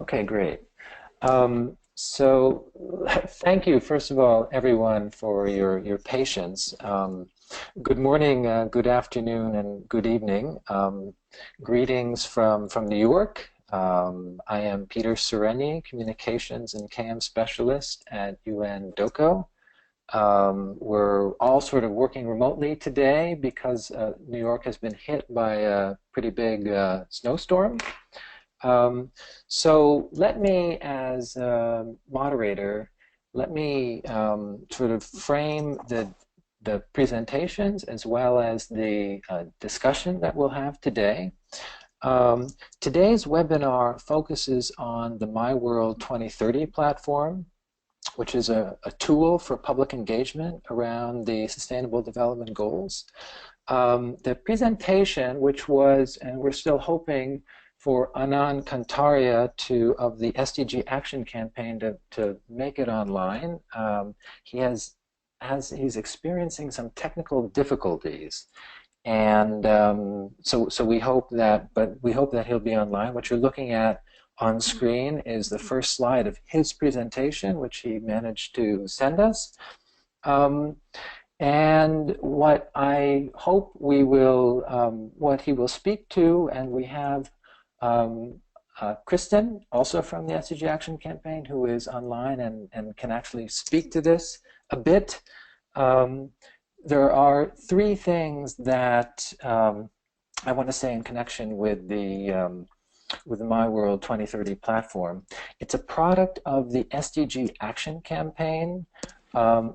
Okay, great. So thank you, first of all, everyone, for your patience. Good morning, good afternoon, and good evening. Greetings from New York. I am Peter Sereni, Communications and KM Specialist at UNDOCO. We're all sort of working remotely today because New York has been hit by a pretty big snowstorm. So let me, as a moderator, let me sort of frame the presentations as well as the discussion that we'll have today. Today's webinar focuses on the My World 2030 platform, which is a tool for public engagement around the Sustainable Development Goals. The presentation, which was, and we're still hoping for Anand Kantaria of the SDG Action Campaign to make it online. He's experiencing some technical difficulties, and so we hope that he'll be online. What you're looking at on screen is the first slide of his presentation, which he managed to send us. And what I hope what he will speak to, and we have Kristen, also from the SDG Action Campaign, who is online and can actually speak to this a bit. There are three things that I want to say in connection with the My World 2030 platform. It's a product of the SDG Action Campaign,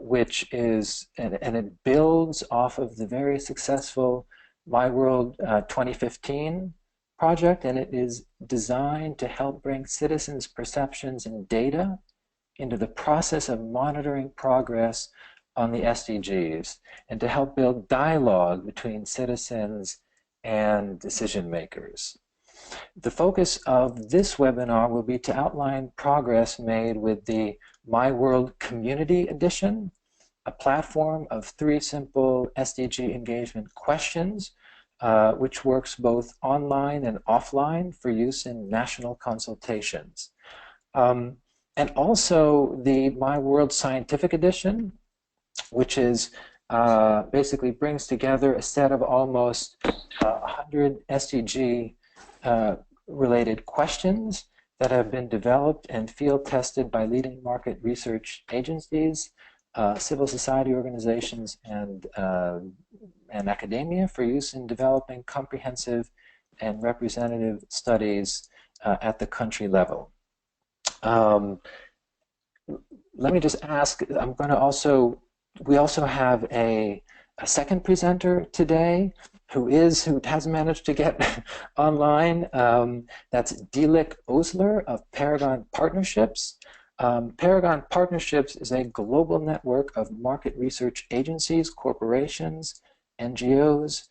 which is, and it builds off of the very successful My World 2015 project, and it is designed to help bring citizens' perceptions and data into the process of monitoring progress on the SDGs, and to help build dialogue between citizens and decision makers. The focus of this webinar will be to outline progress made with the My World Community Edition, a platform of 3 simple SDG engagement questions, which works both online and offline for use in national consultations. And also the My World Scientific Edition, which is basically brings together a set of almost 100 SDG related questions that have been developed and field tested by leading market research agencies, civil society organizations, and academia for use in developing comprehensive and representative studies at the country level. Let me just ask, we also have a second presenter today who has managed to get online. That's Dilek Osler of Paragon Partnerships. Paragon Partnerships is a global network of market research agencies, corporations, NGOs,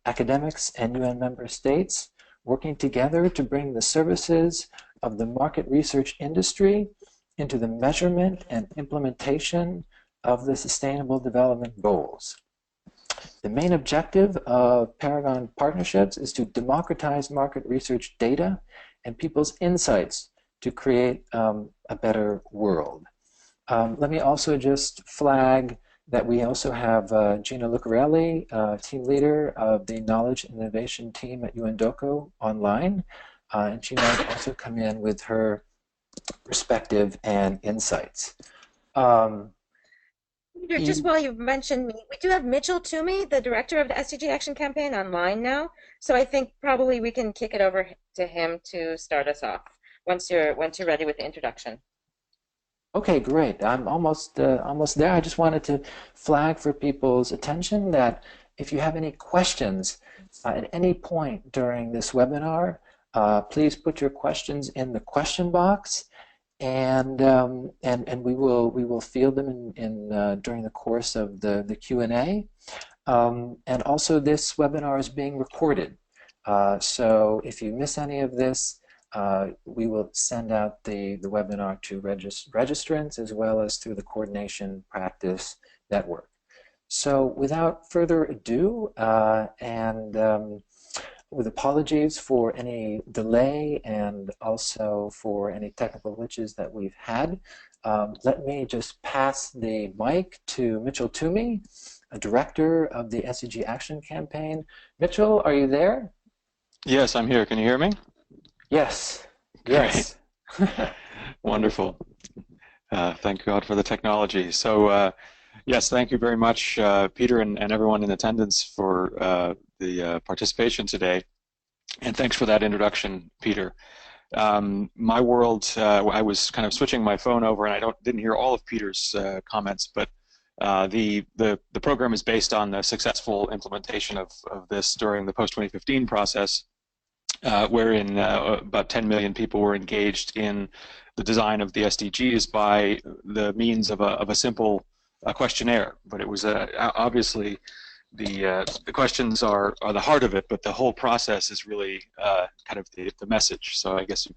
academics, and UN member states working together to bring the services of the market research industry into the measurement and implementation of the Sustainable Development Goals. The main objective of Paragon Partnerships is to democratize market research data and people's insights to create a better world. Let me also just flag that we also have Gina Lucarelli, team leader of the Knowledge and Innovation team at UNDOCO online, and she might also come in with her perspective and insights. Peter, just while you've mentioned me, we do have Mitchell Toomey, the director of the SDG Action Campaign, online now. So I think probably we can kick it over to him to start us off once you're ready with the introduction. Okay, great. I'm almost there. I just wanted to flag for people's attention that if you have any questions at any point during this webinar, please put your questions in the question box, and we will field them during the course of the Q&A. And also, this webinar is being recorded, so if you miss any of this, we will send out the webinar to registrants as well as through the Coordination Practice Network. So without further ado, with apologies for any delay and also for any technical glitches that we've had. Let me just pass the mic to Mitchell Toomey, a director of the SDG Action Campaign. Mitchell, are you there? Yes, I'm here. Can you hear me? Yes. Great. Yes. Wonderful. Thank God for the technology. So, yes, thank you very much, Peter, and everyone in attendance for the participation today. And thanks for that introduction, Peter. My world, I was kind of switching my phone over, and I didn't hear all of Peter's comments, but the program is based on the successful implementation of this during the post-2015 process, wherein about 10 million people were engaged in the design of the SDGs by the means of a simple questionnaire. But it was obviously the questions are the heart of it, but the whole process is really kind of the message. So I guess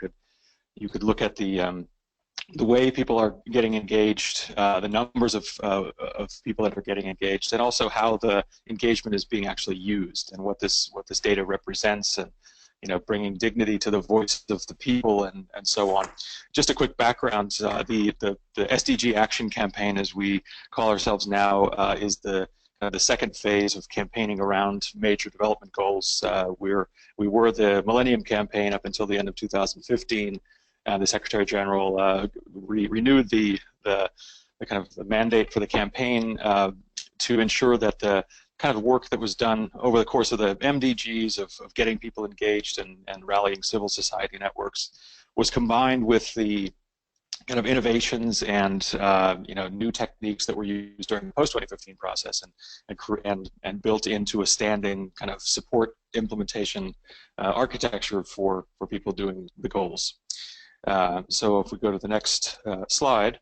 you could look at the way people are getting engaged, the numbers of people that are getting engaged, and also how the engagement is being actually used, and what this data represents, and bringing dignity to the voice of the people, and so on. Just a quick background: the SDG Action Campaign, as we call ourselves now, is the second phase of campaigning around major development goals. We were the Millennium Campaign up until the end of 2015. The Secretary General renewed the kind of the mandate for the campaign to ensure that the kind of work that was done over the course of the MDGs of getting people engaged and rallying civil society networks was combined with the kind of innovations and new techniques that were used during the post-2015 process and built into a standing kind of support implementation architecture for people doing the goals. So if we go to the next slide,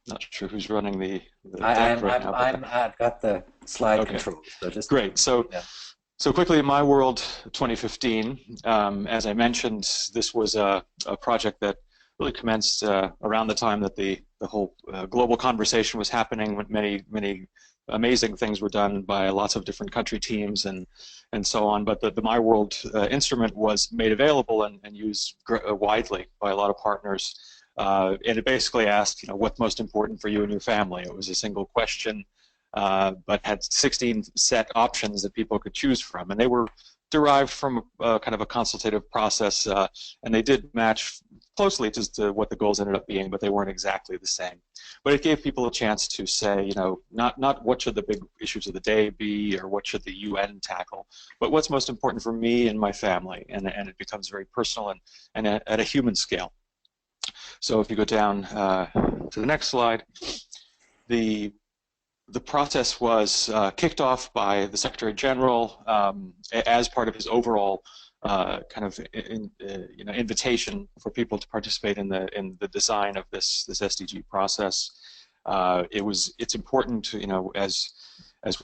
not sure who's running the deck right now. I've got the slide control. So just great. So, so quickly, in my world, 2015, as I mentioned, this was a project that really commenced around the time that the whole global conversation was happening, when many amazing things were done by lots of different country teams and so on. But the My World instrument was made available and used widely by a lot of partners. And it basically asked, what's most important for you and your family. It was a single question, but had 16 set options that people could choose from, and they were derived from kind of a consultative process, and they did match closely to what the goals ended up being, but they weren't exactly the same. But it gave people a chance to say, not what should the big issues of the day be, or what should the UN tackle, but what's most important for me and my family, and it becomes very personal and at a human scale. So if you go down to the next slide, the process was kicked off by the Secretary General as part of his overall kind of invitation for people to participate in the design of this SDG process. It's important to, as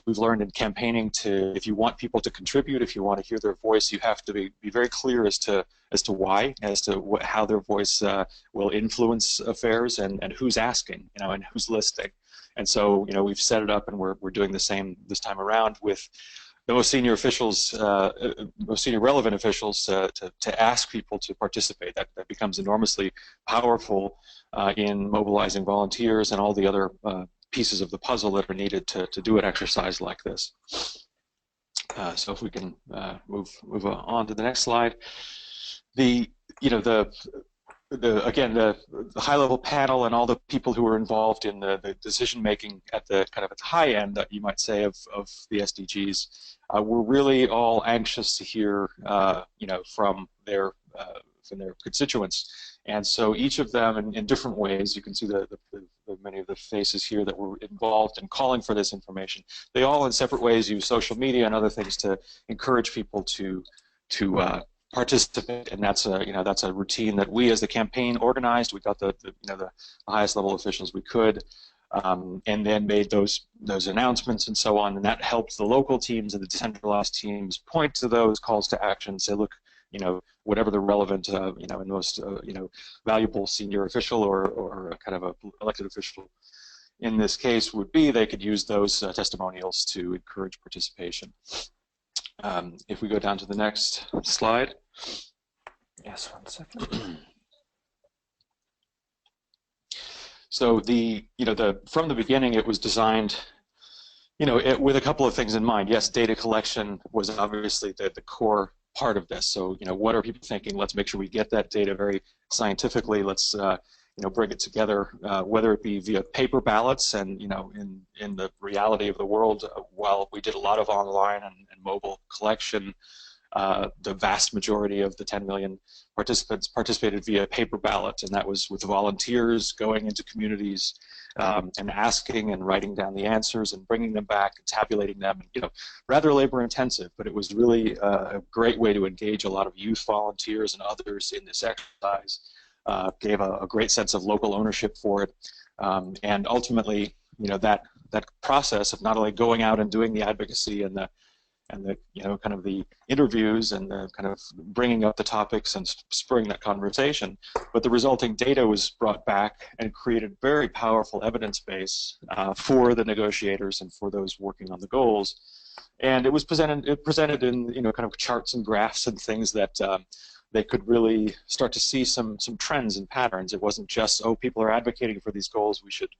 we've learned in campaigning, if you want people to contribute, if you want to hear their voice, you have to be very clear as to why, as to how their voice will influence affairs, and who's asking, and who's listening. And so, we've set it up, and we're doing the same this time around with the most senior officials, most senior relevant officials, to ask people to participate. That becomes enormously powerful in mobilizing volunteers and all the other pieces of the puzzle that are needed to do an exercise like this. So if we can move on to the next slide. Again, the high-level panel and all the people who were involved in the decision-making at the kind of at the high end, that you might say, of the SDGs, were really all anxious to hear, from their constituents. And so each of them, in different ways, you can see the many of the faces here that were involved in calling for this information. They all, in separate ways, use social media and other things to encourage people to participate, and that's a routine that we as the campaign organized. We got the highest level officials we could, and then made those announcements and so on, and that helped the local teams and the decentralized teams point to those calls to action, say, look, whatever the relevant and most valuable senior official or kind of a elected official in this case would be, they could use those testimonials to encourage participation. If we go down to the next slide. Yes, 1 second. So from the beginning, it was designed, with a couple of things in mind. Yes, data collection was obviously the core part of this. So, what are people thinking? Let's make sure we get that data very scientifically. Let's, bring it together, whether it be via paper ballots and, in the reality of the world, while we did a lot of online and mobile collection, the vast majority of the 10 million participants participated via paper ballot, and that was with volunteers going into communities and asking and writing down the answers and bringing them back and tabulating them. Rather labor intensive, but it was really a great way to engage a lot of youth volunteers and others in this exercise. Gave a great sense of local ownership for it, and ultimately, that process of not only going out and doing the advocacy and the kind of the interviews and the kind of bringing up the topics and spurring that conversation, but the resulting data was brought back and created very powerful evidence base for the negotiators and for those working on the goals. And it was presented in kind of charts and graphs and things that they could really start to see some trends and patterns. It wasn't just, oh, people are advocating for these goals, we should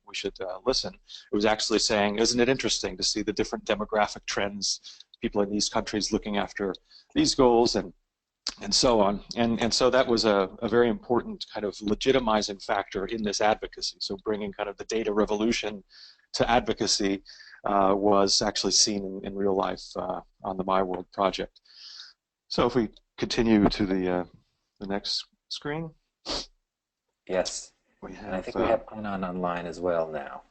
listen. It was actually saying, isn't it interesting to see the different demographic trends, people in these countries looking after these goals, and so on. And so that was a very important kind of legitimizing factor in this advocacy. So bringing kind of the data revolution to advocacy was actually seen in real life on the My World project. So if we continue to the next screen. Yes. And I think we have Anand online as well now.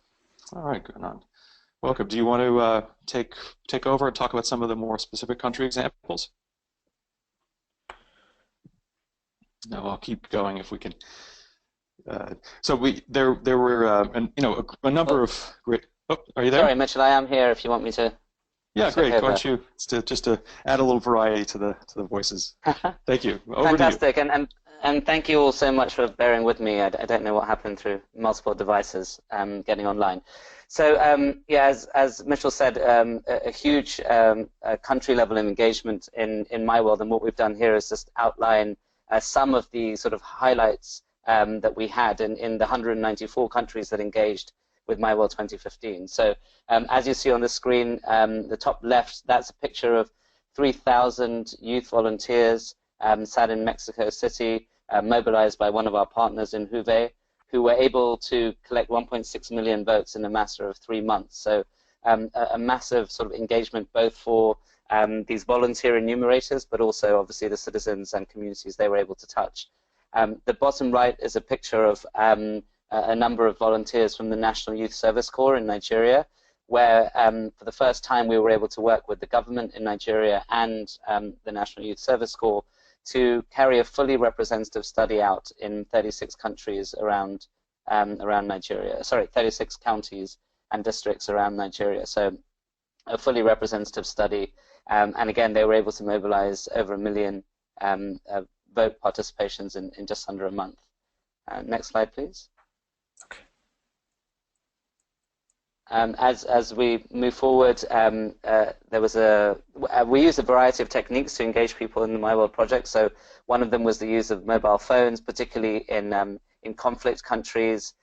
All right, Anand. Welcome. Do you want to take over and talk about some of the more specific country examples? No, I'll keep going if we can. So there were a number of great. Oh, are you there? Sorry, Mitchell. I am here. If you want me to. Yeah, great. Why don't you just to add a little variety to the voices? Thank you. Over Fantastic, to you. And thank you all so much for bearing with me. I don't know what happened through multiple devices getting online. So yeah, as Mitchell said, a huge country level of engagement in My World, and what we've done here is just outline some of the sort of highlights that we had in the 194 countries that engaged with My World 2015. So as you see on the screen, the top left, that's a picture of 3,000 youth volunteers sat in Mexico City, mobilized by one of our partners in Juve, who were able to collect 1.6 million votes in a matter of 3 months. So a massive sort of engagement both for these volunteer enumerators, but also obviously the citizens and communities they were able to touch. The bottom right is a picture of a number of volunteers from the National Youth Service Corps in Nigeria, where for the first time we were able to work with the government in Nigeria and the National Youth Service Corps to carry a fully representative study out in 36 countries around Nigeria. Sorry, 36 counties and districts around Nigeria. So a fully representative study, and again they were able to mobilize over 1 million vote participations in just under a month. Next slide, please. Okay. As we move forward, we used a variety of techniques to engage people in the My World project. So one of them was the use of mobile phones, particularly in conflict countries.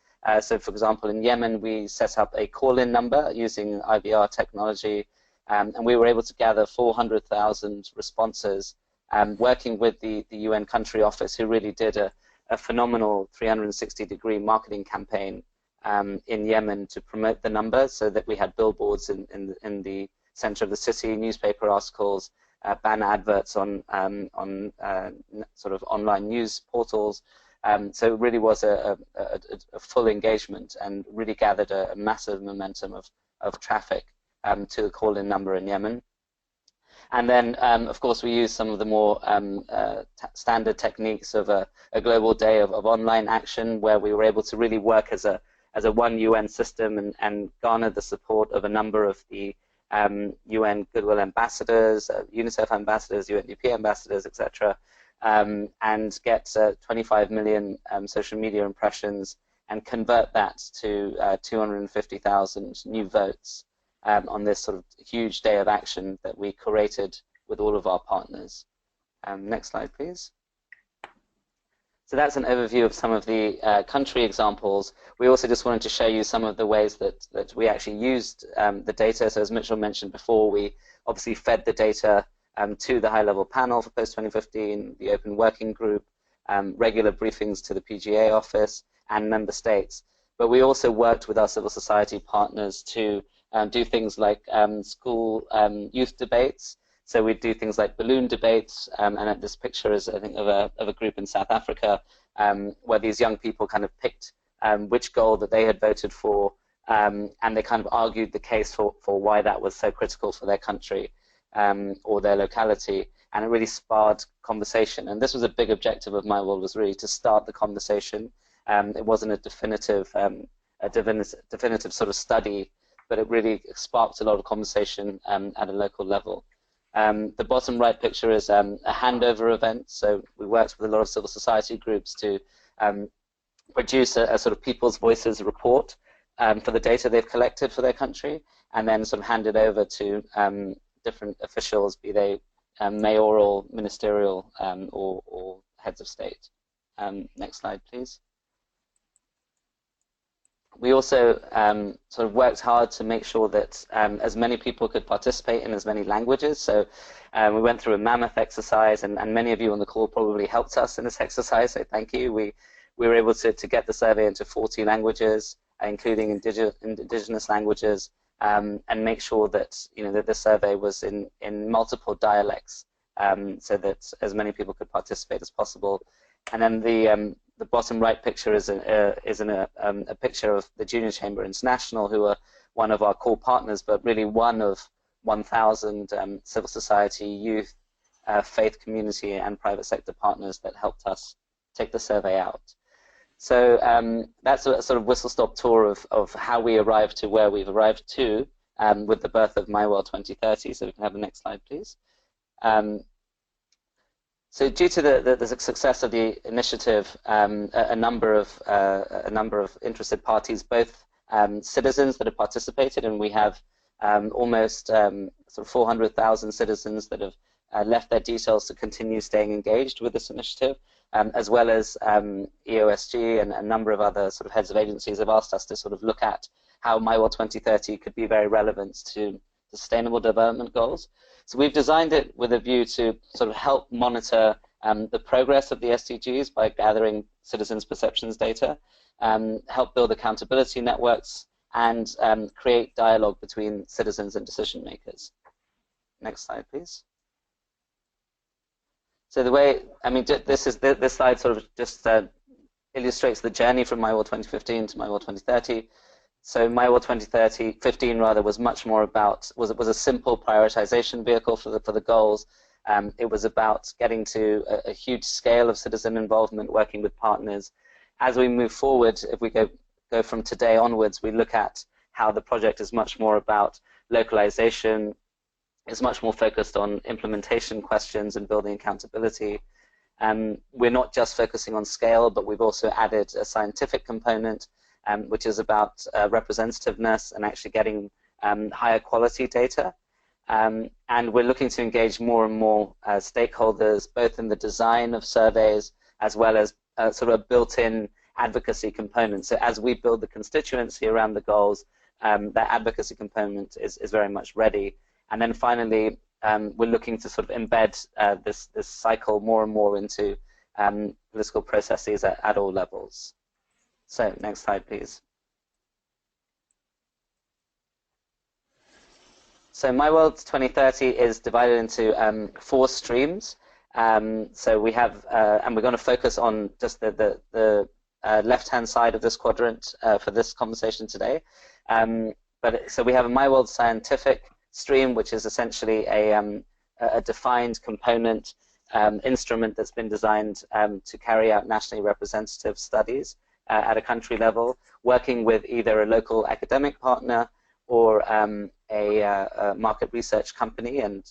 So for example, in Yemen, we set up a call-in number using IVR technology, and we were able to gather 400,000 responses, working with the UN country office, who really did a phenomenal 360-degree marketing campaign in Yemen to promote the numbers, so that we had billboards in the center of the city, newspaper articles, banner adverts on sort of online news portals. So it really was a full engagement and really gathered a massive momentum of traffic to the call-in number in Yemen. And then, of course, we used some of the more standard techniques of a global day of online action, where we were able to really work as a one UN system and garner the support of a number of the UN Goodwill ambassadors, UNICEF ambassadors, UNDP ambassadors, etc., and get 25 million social media impressions and convert that to 250,000 new votes on this sort of huge day of action that we curated with all of our partners. Next slide, please. So that's an overview of some of the country examples. We also just wanted to show you some of the ways that we actually used the data. So as Mitchell mentioned before, we obviously fed the data to the high-level panel for post-2015, the open working group, regular briefings to the PGA office and member states. But we also worked with our civil society partners to do things like school youth debates. So we do things like balloon debates, and this picture is, I think, of a group in South Africa where these young people kind of picked which goal that they had voted for, and they kind of argued the case for why that was so critical for their country or their locality, and it really sparked conversation. And this was a big objective of My World, was really to start the conversation. It wasn't a definitive sort of study, but it really sparked a lot of conversation at a local level. The bottom right picture is a handover event. So we worked with a lot of civil society groups to produce a sort of People's Voices report for the data they've collected for their country, and then sort of hand it over to different officials, be they mayoral, ministerial, or heads of state. Next slide, please. We also sort of worked hard to make sure that as many people could participate in as many languages. So we went through a mammoth exercise, and many of you on the call probably helped us in this exercise, so thank you. We were able to get the survey into 40 languages, including indigenous languages, and make sure that that the survey was in multiple dialects, so that as many people could participate as possible. And then the bottom right picture is a picture of the Junior Chamber International, who are one of our core partners, but really one of 1,000 civil society, youth, faith community, and private sector partners that helped us take the survey out. So that's a sort of whistle-stop tour of how we arrived to where we've arrived to with the birth of My World 2030. So we can have the next slide, please. So due to the success of the initiative, a number of interested parties, both citizens that have participated, and we have almost sort of 400,000 citizens that have left their details to continue staying engaged with this initiative, as well as EOSG and a number of other sort of heads of agencies have asked us to sort of look at how My World 2030 could be very relevant to Sustainable Development Goals. So we've designed it with a view to sort of help monitor the progress of the SDGs by gathering citizens' perceptions data, help build accountability networks, and create dialogue between citizens and decision makers. Next slide, please. So the way, I mean, this slide sort of just illustrates the journey from My World 2015 to My World 2030. So My World 2015 rather was much more about, was a simple prioritization vehicle for the goals. It was about getting to a huge scale of citizen involvement, working with partners. As we move forward, if we go from today onwards, we look at how the project is much more about localization, is much more focused on implementation questions and building accountability. We're not just focusing on scale, but we've also added a scientific component, which is about representativeness and actually getting higher quality data. And we're looking to engage more and more stakeholders, both in the design of surveys as well as sort of a built-in advocacy component. So as we build the constituency around the goals, that advocacy component is very much ready. And then finally, we're looking to sort of embed this cycle more and more into political processes at all levels. So next slide, please. So My World 2030 is divided into 4 streams. So we have, and we're going to focus on just the left-hand side of this quadrant for this conversation today. So we have a My World Scientific stream, which is essentially a defined component instrument that's been designed to carry out nationally representative studies at a country level, working with either a local academic partner or a market research company. And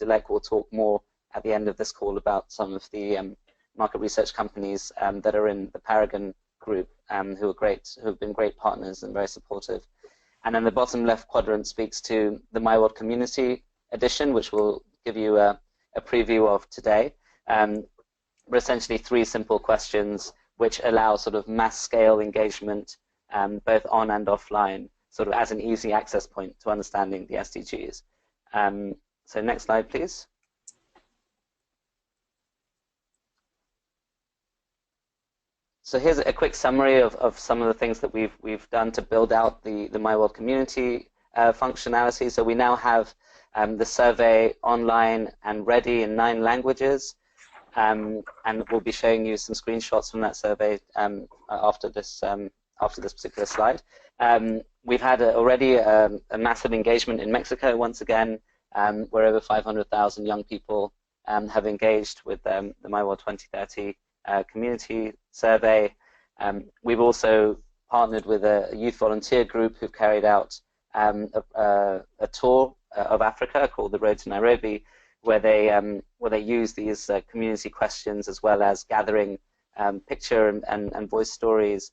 Dilek will talk more at the end of this call about some of the market research companies that are in the Paragon group, who have been great partners and very supportive. And then the bottom left quadrant speaks to the My World Community Edition, which will give you a preview of today. But essentially 3 simple questions which allow sort of mass scale engagement, both on and offline, sort of as an easy access point to understanding the SDGs. So next slide, please. So here's a quick summary of some of the things that we've done to build out the My World community functionality. So we now have the survey online and ready in 9 languages, and we'll be showing you some screenshots from that survey after this particular slide. We've had already a massive engagement in Mexico once again, where over 500,000 young people have engaged with the My World 2030 community survey. We've also partnered with a youth volunteer group who've carried out a tour of Africa called the Road to Nairobi, where they use these community questions as well as gathering picture and voice stories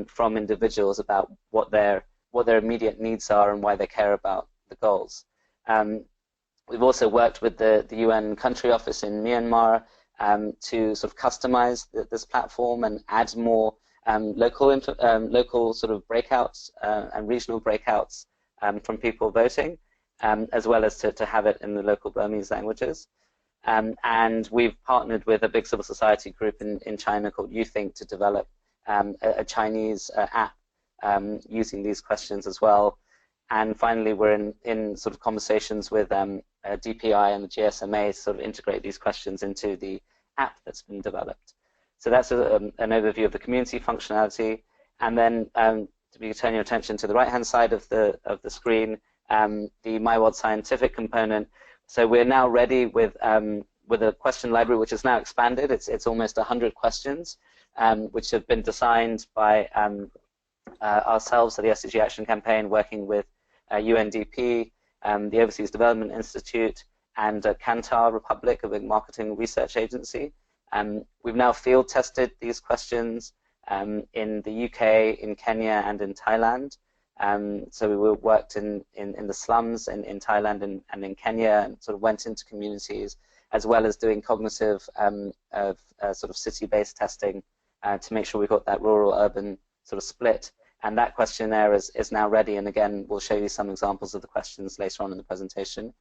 from individuals about what their immediate needs are and why they care about the goals. We've also worked with the UN country office in Myanmar to sort of customize this platform and add more local sort of breakouts and regional breakouts from people voting, as well as to have it in the local Burmese languages. And we've partnered with a big civil society group in China called YouThink to develop a Chinese app using these questions as well. And finally, we're in sort of conversations with DPI and the GSMA to sort of integrate these questions into the app that's been developed. So that's an overview of the community functionality. And then to turn your attention to the right-hand side of the screen, the My World Scientific component. So we're now ready with a question library which is now expanded. It's almost 100 questions, which have been designed by ourselves at the SDG Action Campaign, working with UNDP, the Overseas Development Institute, and Qatar Republic, a big marketing research agency. We've now field tested these questions in the UK, in Kenya, and in Thailand. So we worked in the slums in Thailand and in Kenya, and sort of went into communities, as well as doing cognitive sort of city-based testing to make sure we got that rural-urban sort of split. And that questionnaire is now ready, and again, we'll show you some examples of the questions later on in the presentation.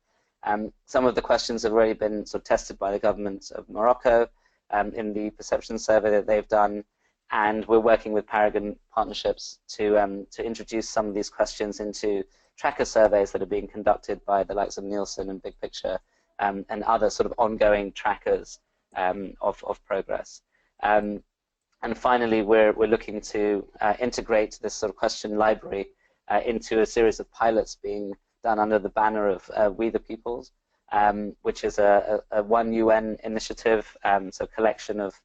Some of the questions have already been sort of tested by the government of Morocco in the perception survey that they've done, and we're working with Paragon Partnerships to introduce some of these questions into tracker surveys that are being conducted by the likes of Nielsen and Big Picture and other sort of ongoing trackers of progress. And finally, we're looking to integrate this sort of question library into a series of pilots being done under the banner of We the Peoples, which is a one UN initiative, so a collection of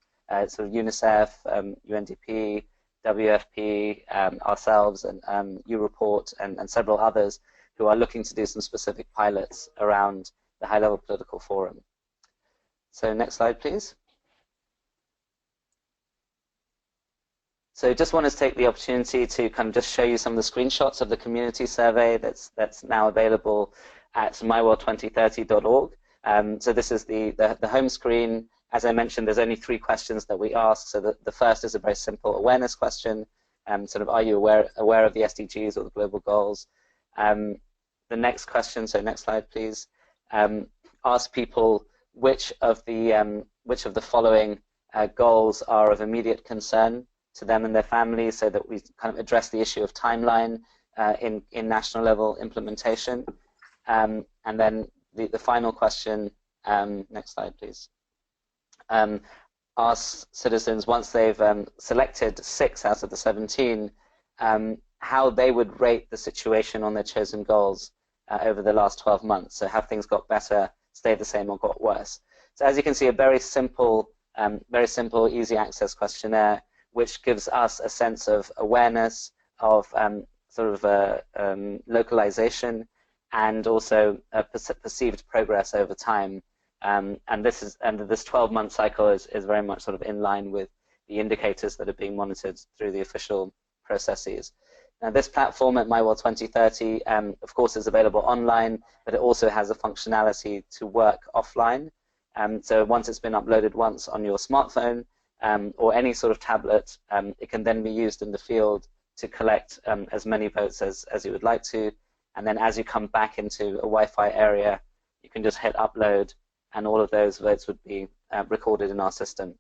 sort of UNICEF, UNDP, WFP, ourselves, and U-Report, and several others who are looking to do some specific pilots around the high-level political forum. So next slide, please. So just wanted to take the opportunity to kind of just show you some of the screenshots of the community survey that's now available at myworld2030.org. So this is the home screen. As I mentioned, there's only 3 questions that we ask. So the first is a very simple awareness question, sort of, are you aware of the SDGs or the global goals? The next question, so next slide, please, ask people which of the following goals are of immediate concern to them and their families, so that we kind of address the issue of timeline in national level implementation. And then the final question, next slide, please. Ask citizens, once they've selected 6 out of the 17, how they would rate the situation on their chosen goals over the last 12 months. So have things got better, stayed the same, or got worse? So as you can see, a very simple, easy access questionnaire, which gives us a sense of awareness of sort of localization, and also perceived progress over time. And this 12-month cycle is very much sort of in line with the indicators that are being monitored through the official processes. Now, this platform at My World 2030, of course, is available online, but it also has a functionality to work offline. So once it's been uploaded once on your smartphone or any sort of tablet, it can then be used in the field to collect as many votes as you would like to. And then as you come back into a Wi-Fi area, you can just hit upload, and all of those votes would be recorded in our system.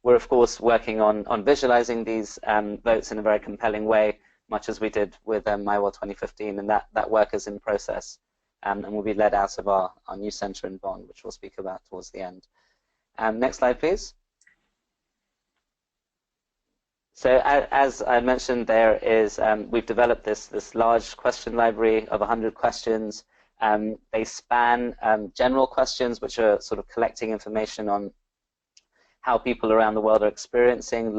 We're, of course, working on visualizing these votes in a very compelling way, much as we did with My World 2015, and that work is in process and will be led out of our new center in Bonn, which we'll speak about towards the end. Next slide, please. So as I mentioned, there is we've developed this large question library of 100 questions. They span general questions, which are sort of collecting information on how people around the world are experiencing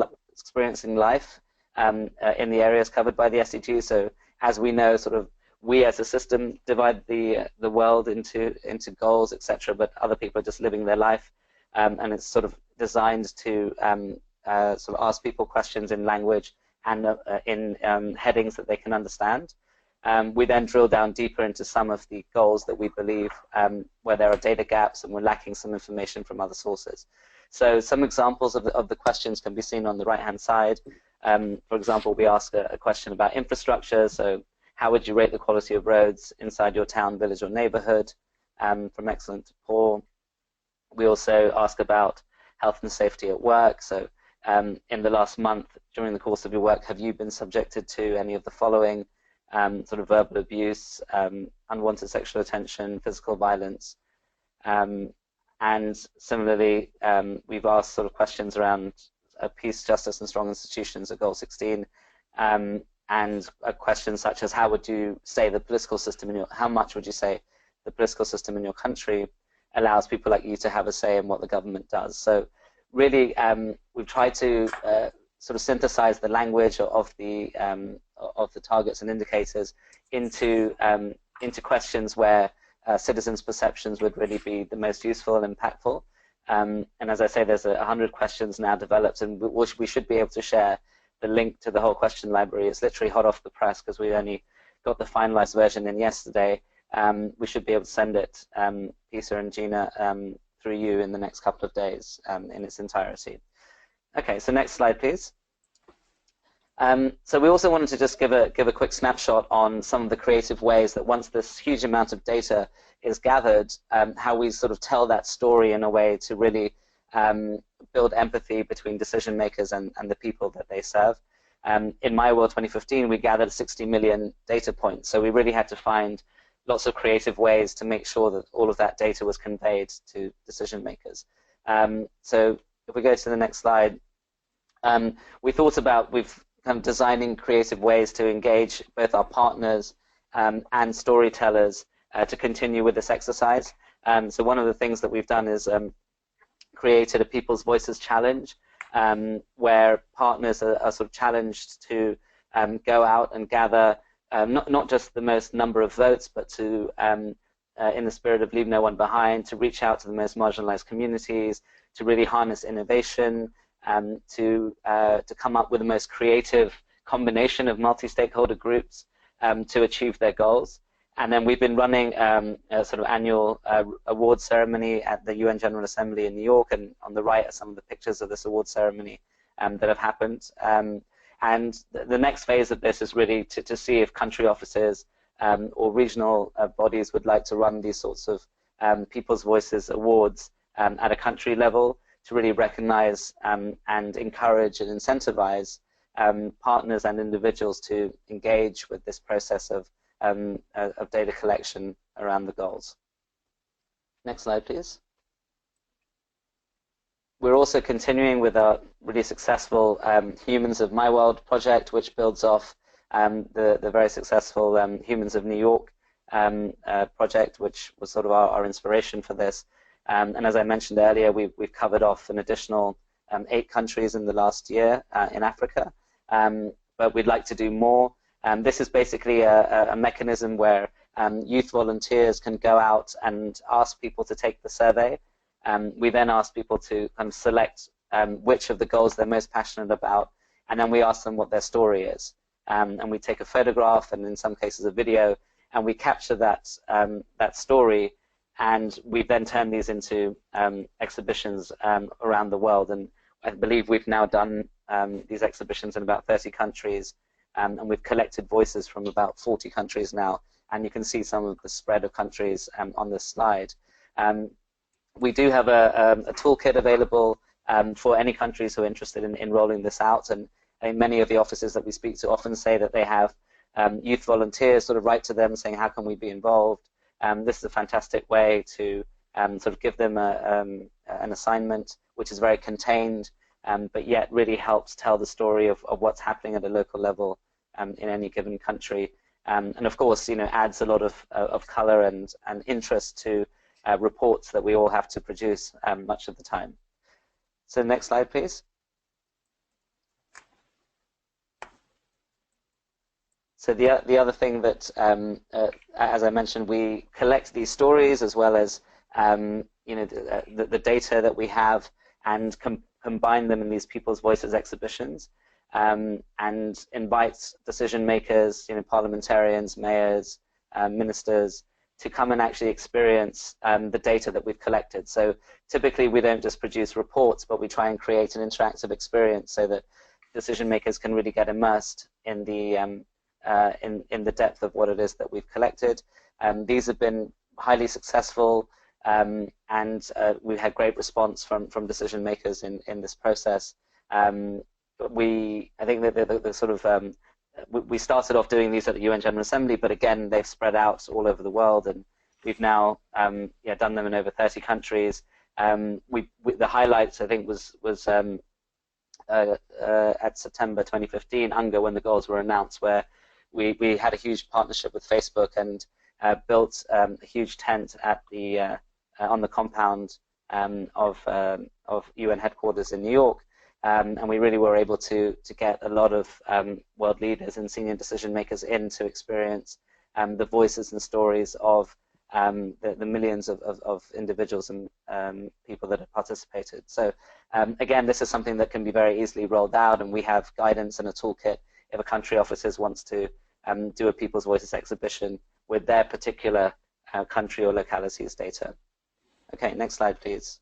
life in the areas covered by the SDGs. So as we know, sort of we as a system divide the world into goals, etc., but other people are just living their life, and it's sort of designed to sort of ask people questions in language and in headings that they can understand. We then drill down deeper into some of the goals that we believe where there are data gaps and we're lacking some information from other sources. So some examples of the questions can be seen on the right-hand side. For example, we ask a question about infrastructure. So how would you rate the quality of roads inside your town, village, or neighborhood, from excellent to poor? We also ask about health and safety at work. So in the last month, during the course of your work, have you been subjected to any of the following? Sort of verbal abuse, unwanted sexual attention, physical violence. And similarly, we've asked sort of questions around peace, justice, and strong institutions at Goal 16, and questions such as how would you say the political system in how much would you say the political system in your country allows people like you to have a say in what the government does. So really, we've tried to sort of synthesize the language of the targets and indicators into questions where citizens' perceptions would really be the most useful and impactful. And as I say, there's 100 questions now developed, and we should be able to share the link to the whole question library. It's literally hot off the press because we only got the finalized version in yesterday. We should be able to send it, Peter and Gina, through you in the next couple of days in its entirety. Okay, so next slide, please. So we also wanted to just give a quick snapshot on some of the creative ways that once this huge amount of data is gathered, how we sort of tell that story in a way to really build empathy between decision makers and the people that they serve. In My World 2015, we gathered 60 million data points, so we really had to find lots of creative ways to make sure that all of that data was conveyed to decision makers. So if we go to the next slide, we thought about, we've kind of designing creative ways to engage both our partners and storytellers to continue with this exercise. So one of the things that we've done is created a People's Voices Challenge, where partners are sort of challenged to go out and gather not just the most number of votes, but to, in the spirit of leave no one behind, to reach out to the most marginalized communities, to really harness innovation, to come up with the most creative combination of multi-stakeholder groups to achieve their goals. And then we've been running a sort of annual award ceremony at the UN General Assembly in New York, and on the right are some of the pictures of this award ceremony that have happened. And the next phase of this is really to see if country offices or regional bodies would like to run these sorts of People's Voices awards at a country level, to really recognize and encourage and incentivize partners and individuals to engage with this process of data collection around the goals. Next slide, please. We're also continuing with our really successful Humans of My World project, which builds off the very successful Humans of New York project, which was sort of our inspiration for this. And as I mentioned earlier, we've covered off an additional 8 countries in the last year in Africa, but we'd like to do more. This is basically a mechanism where youth volunteers can go out and ask people to take the survey. We then ask people to kind of select which of the goals they're most passionate about, and then we ask them what their story is. and we take a photograph and in some cases a video, and we capture that that story, and we then turn these into exhibitions around the world. And I believe we've now done these exhibitions in about 30 countries, and we've collected voices from about 40 countries now, and you can see some of the spread of countries on this slide. We do have a toolkit available for any countries who are interested in rolling this out, and many of the offices that we speak to often say that they have youth volunteers sort of write to them saying, how can we be involved? This is a fantastic way to sort of give them an assignment which is very contained, but yet really helps tell the story of what's happening at a local level in any given country. And of course, adds a lot of color and interest to reports that we all have to produce much of the time. So next slide, please. So the other thing that, as I mentioned, we collect these stories as well as the data that we have, and combine them in these People's Voices exhibitions, and invite decision makers, parliamentarians, mayors, ministers, to come and actually experience the data that we've collected. So typically we don't just produce reports, but we try and create an interactive experience so that decision makers can really get immersed in the depth of what it is that we've collected. These have been highly successful, and we've had great response from decision makers in this process. I think that the sort of we started off doing these at the UN General Assembly, but again they've spread out all over the world, and we've now done them in over 30 countries. The highlights, I think, was at September 2015, UNGA, when the goals were announced, where we had a huge partnership with Facebook and built a huge tent at the on the compound of UN headquarters in New York, and we really were able to get a lot of world leaders and senior decision makers in to experience the voices and stories of the millions of individuals and people that have participated. So again, this is something that can be very easily rolled out, and we have guidance and a toolkit if a country officer wants to do a People's Voices exhibition with their particular country or locality's data. Okay, next slide, please.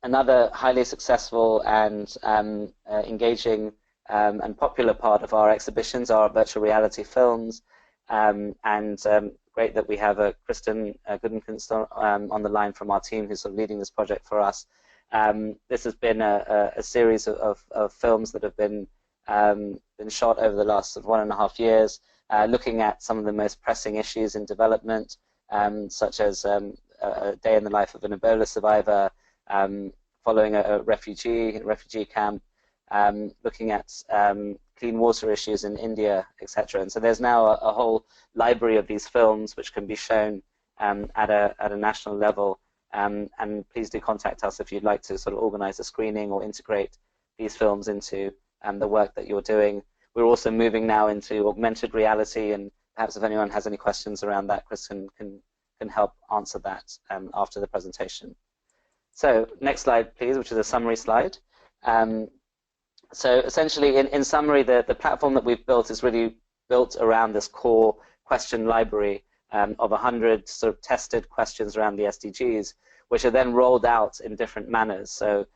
Another highly successful and engaging and popular part of our exhibitions are virtual reality films, and great that we have Kristen Gudenkunst on the line from our team, who's sort of leading this project for us. This has been a series of films that have been shot over the last sort of 1.5 years, looking at some of the most pressing issues in development, such as a day in the life of an Ebola survivor, following a refugee camp, looking at clean water issues in India, etc. And so there's now a whole library of these films which can be shown at a national level. And please do contact us if you'd like to sort of organize a screening or integrate these films into the work that you're doing. We're also moving now into augmented reality, and perhaps if anyone has any questions around that, Kristen can help answer that after the presentation. So next slide, please, which is a summary slide. So essentially, in summary, the platform that we've built is really built around this core question library of 100 sort of tested questions around the SDGs, which are then rolled out in different manners. So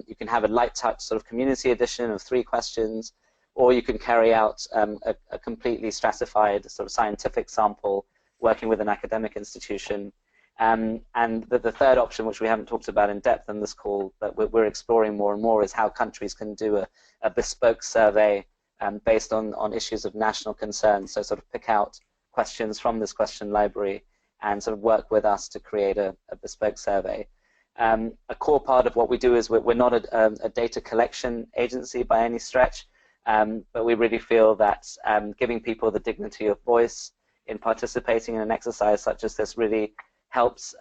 you can have a light touch sort of community edition of 3 questions, or you can carry out a completely stratified sort of scientific sample working with an academic institution. And the third option, which we haven't talked about in depth in this call, but we're exploring more and more, is how countries can do a bespoke survey based on issues of national concern. So sort of pick out questions from this question library and sort of work with us to create a bespoke survey. A core part of what we do is we're not a data collection agency by any stretch, but we really feel that giving people the dignity of voice in participating in an exercise such as this really helps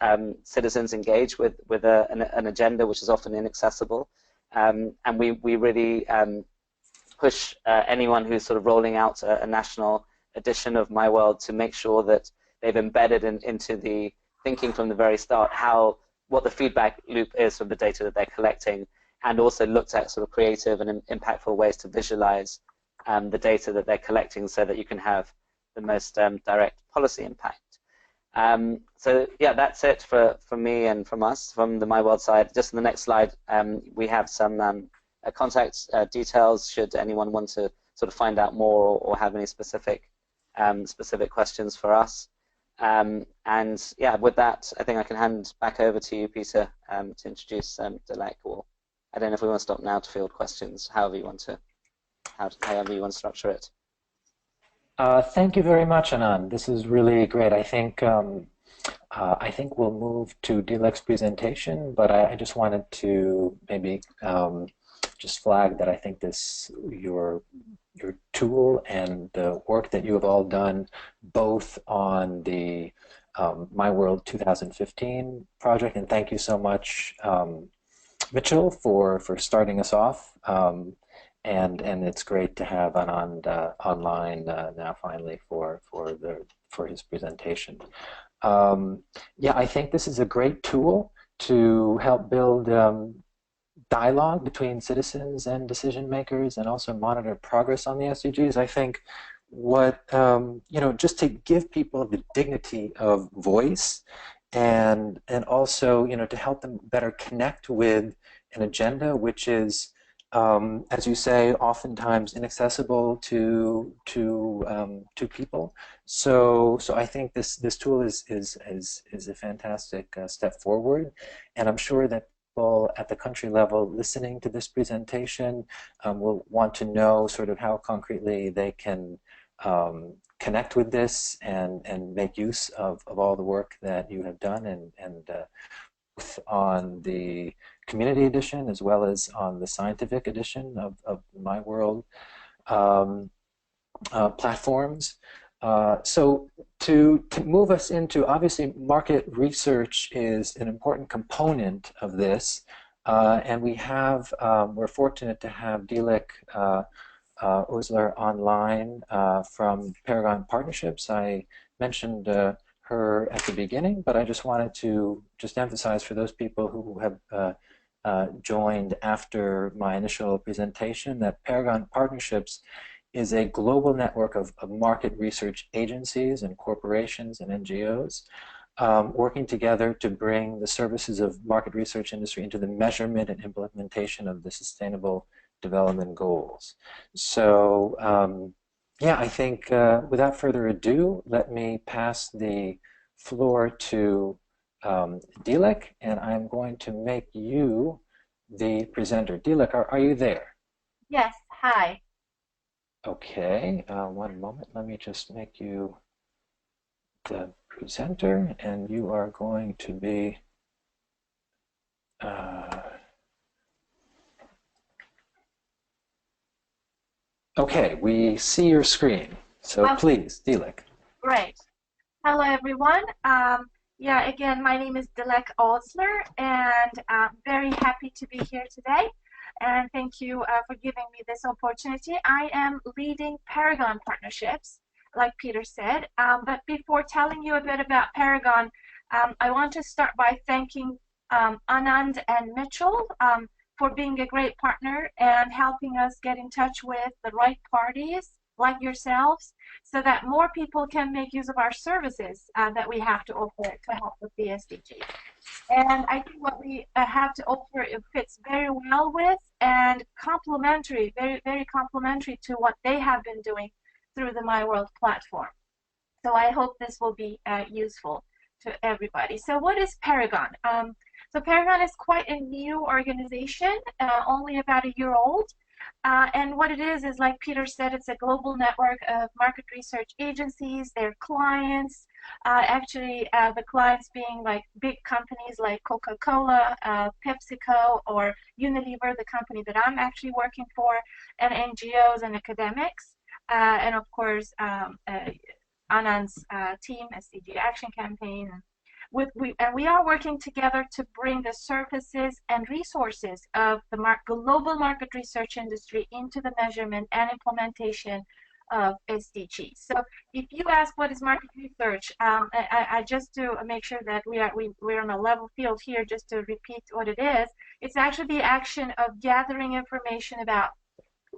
citizens engage with an agenda which is often inaccessible. And we really push anyone who's sort of rolling out a national edition of My World to make sure that they've embedded into the thinking from the very start what the feedback loop is from the data that they're collecting, and also looked at sort of creative and impactful ways to visualize the data that they're collecting so that you can have the most direct policy impact. So yeah, that's it for me and from us, from the My World side. Just on the next slide, we have some contact details should anyone want to sort of find out more or have any specific questions for us. And yeah, with that, I think I can hand back over to you, Peter, to introduce Dilek. Or I don't know if we want to stop now to field questions. However you want to structure it. Thank you very much, Anand. This is really great. I think we'll move to Dilek's presentation, but I just wanted to maybe just flag that I think your tool and the work that you have all done, both on the My World 2015 project, and thank you so much, Mitchell, for starting us off. And it's great to have Anand online now finally for his presentation. Yeah, I think this is a great tool to help build dialogue between citizens and decision makers, and also monitor progress on the SDGs. I think just to give people the dignity of voice, and also to help them better connect with an agenda which is, as you say, oftentimes inaccessible to people. So I think this tool is a fantastic step forward, and I'm sure that people at the country level listening to this presentation will want to know sort of how concretely they can connect with this and make use of all the work that you have done, and both on the community edition as well as on the scientific edition of My World platforms. So to move us into, obviously, market research is an important component of this, and we're fortunate to have Dilek Usler online from Paragon Partnerships. I mentioned her at the beginning, but I just wanted to emphasize for those people who have joined after my initial presentation that Paragon Partnerships is a global network of market research agencies and corporations and NGOs working together to bring the services of market research industry into the measurement and implementation of the Sustainable Development Goals. So yeah, I think without further ado, let me pass the floor to Dilek, and I'm going to make you the presenter. Dilek, are you there? Yes, hi. Okay, one moment. Let me just make you the presenter, and you are going to be okay, we see your screen. So okay. Please, Dilek. Great. Hello, everyone. Yeah, again, my name is Dilek Usler, and I'm very happy to be here today. And thank you for giving me this opportunity. I am leading Paragon Partnerships, like Peter said. But before telling you a bit about Paragon, I want to start by thanking Anand and Mitchell for being a great partner and helping us get in touch with the right parties like yourselves, so that more people can make use of our services that we have to offer to help with the SDGs. And I think what we have to offer, it fits very well with and complementary, very, very complementary to what they have been doing through the My World platform. So I hope this will be useful to everybody. So what is Paragon? So Paragon is quite a new organization, only about a year old. And what it is like Peter said, it's a global network of market research agencies, their clients, actually the clients being like big companies like Coca Cola, PepsiCo, or Unilever, the company that I'm actually working for, and NGOs and academics, and of course Anand's team, SDG Action Campaign. We are working together to bring the services and resources of the global market research industry into the measurement and implementation of SDGs. So if you ask what is market research, I just to make sure that we're on a level field here, just to repeat what it is, it's actually the action of gathering information about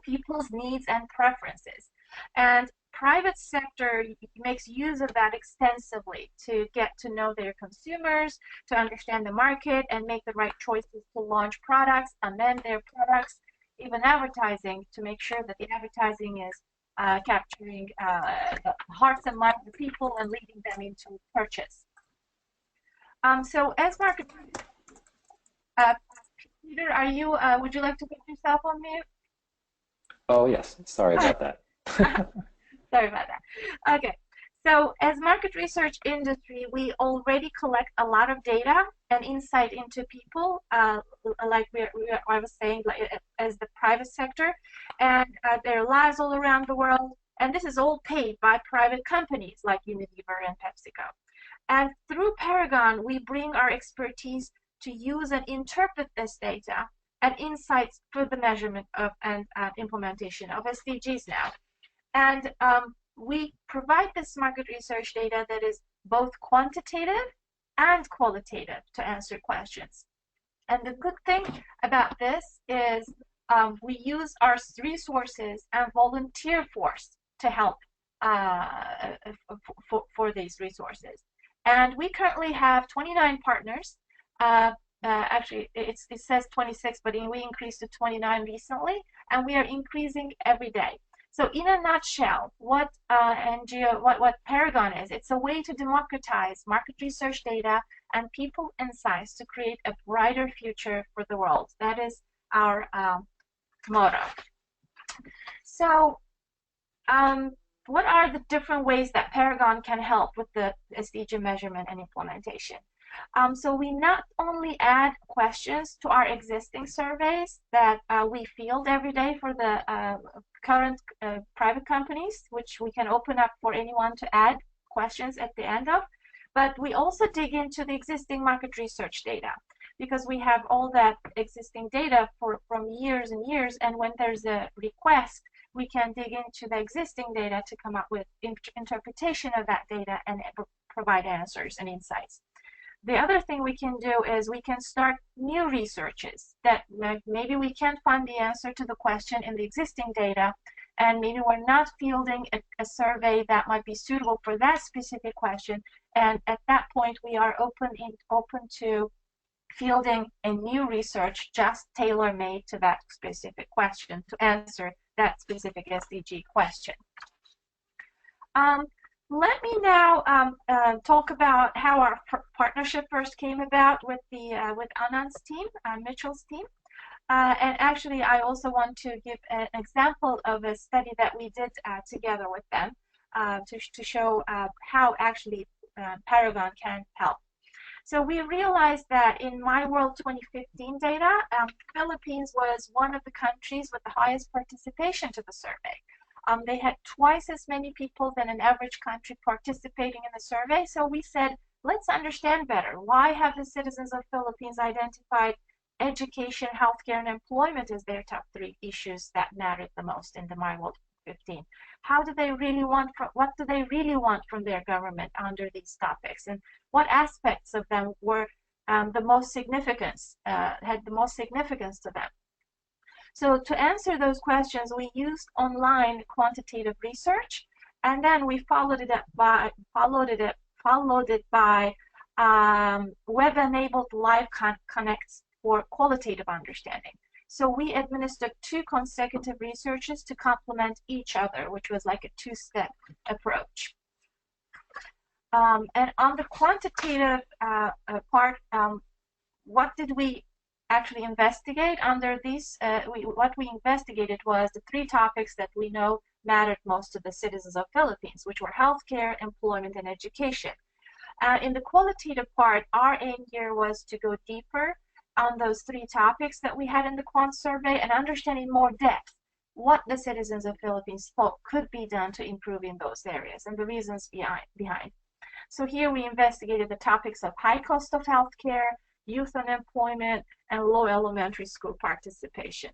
people's needs and preferences. And private sector makes use of that extensively to get to know their consumers, to understand the market, and make the right choices to launch products, amend their products, even advertising, to make sure that the advertising is capturing the hearts and minds of people and leading them into purchase. So as market, Peter, are you? Would you like to put yourself on mute? Oh yes, sorry about that. Sorry about that. Okay, so as market research industry, we already collect a lot of data and insight into people, like I was saying, like, as the private sector, and their lives all around the world. And this is all paid by private companies like Unilever and PepsiCo. And through Paragon, we bring our expertise to use and interpret this data and insights for the measurement of and implementation of SDGs now. And we provide this market research data that is both quantitative and qualitative to answer questions. And the good thing about this is we use our resources and volunteer force to help for these resources. And we currently have 29 partners. Actually, it says 26, but we increased to 29 recently, and we are increasing every day. So in a nutshell, what Paragon is, it's a way to democratize market research data and people insights to create a brighter future for the world. That is our motto. So what are the different ways that Paragon can help with the SDG measurement and implementation? So we not only add questions to our existing surveys that we field every day for the current private companies, which we can open up for anyone to add questions at the end of, but we also dig into the existing market research data, because we have all that existing data from years and years, and when there's a request, we can dig into the existing data to come up with interpretation of that data and provide answers and insights. The other thing we can do is we can start new researches that maybe we can't find the answer to the question in the existing data, and maybe we're not fielding a survey that might be suitable for that specific question. And at that point, we are open to fielding a new research just tailor-made to that specific question to answer that specific SDG question. Let me now talk about how our partnership first came about with Anand's team, Mitchell's team. And actually, I also want to give an example of a study that we did together with them to show how actually Paragon can help. So we realized that in My World 2015 data, Philippines was one of the countries with the highest participation to the survey. They had twice as many people than an average country participating in the survey. So we said, let's understand better. Why have the citizens of Philippines identified education, healthcare, and employment as their top 3 issues that mattered the most in the My World 15? What do they really want from their government under these topics? And what aspects of them were had the most significance to them? So to answer those questions, we used online quantitative research, and then we followed it by web-enabled live connects for qualitative understanding. So we administered 2 consecutive researches to complement each other, which was like a 2-step approach. And on the quantitative part, what did we actually investigate under these? What we investigated was the 3 topics that we know mattered most to the citizens of Philippines, which were healthcare, employment, and education. In the qualitative part, our aim here was to go deeper on those 3 topics that we had in the quant survey and understand in more depth what the citizens of Philippines thought could be done to improve in those areas and the reasons behind. So here we investigated the topics of high cost of healthcare, youth unemployment, and low elementary school participation.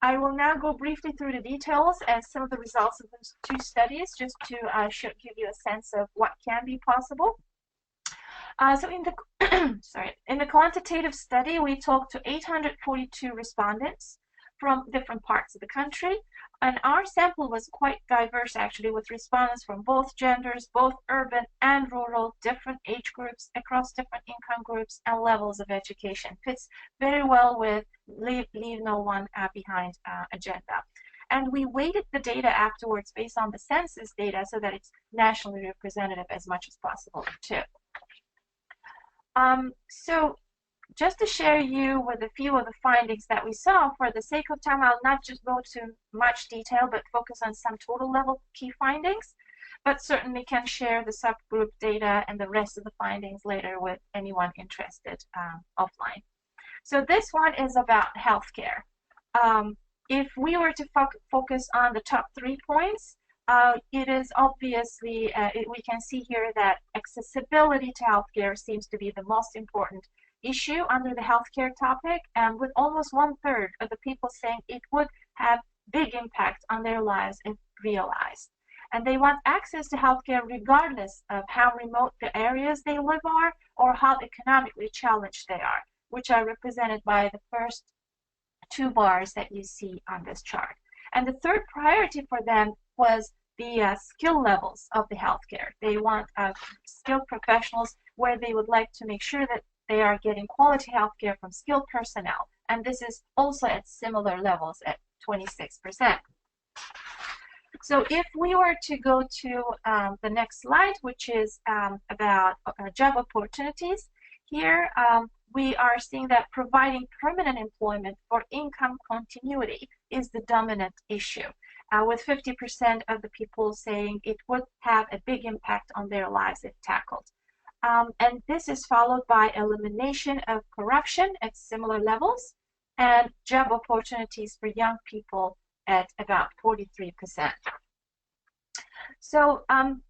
I will now go briefly through the details and some of the results of those two studies, just to give you a sense of what can be possible. So in the in the quantitative study, we talked to 842 respondents from different parts of the country, and our sample was quite diverse actually, with respondents from both genders, both urban and rural, different age groups, across different income groups and levels of education. Fits very well with leave no one behind agenda. And we weighted the data afterwards based on the census data so that it's nationally representative as much as possible too. So just to share you with a few of the findings that we saw, for the sake of time, I'll not just go to much detail, but focus on some total level key findings, but certainly can share the subgroup data and the rest of the findings later with anyone interested offline. So this one is about healthcare. If we were to focus on the top 3 points, it is obviously, we can see here that accessibility to healthcare seems to be the most important issue under the healthcare topic, and with almost 1/3 of the people saying it would have big impact on their lives if realized. And they want access to healthcare regardless of how remote the areas they live are or how economically challenged they are, which are represented by the first 2 bars that you see on this chart. And the third priority for them was the skill levels of the healthcare. They want skilled professionals where they would like to make sure that they are getting quality healthcare from skilled personnel. And this is also at similar levels at 26%. So if we were to go to the next slide, which is about job opportunities, here we are seeing that providing permanent employment for income continuity is the dominant issue, with 50% of the people saying it would have a big impact on their lives if tackled. And this is followed by elimination of corruption at similar levels and job opportunities for young people at about 43%. So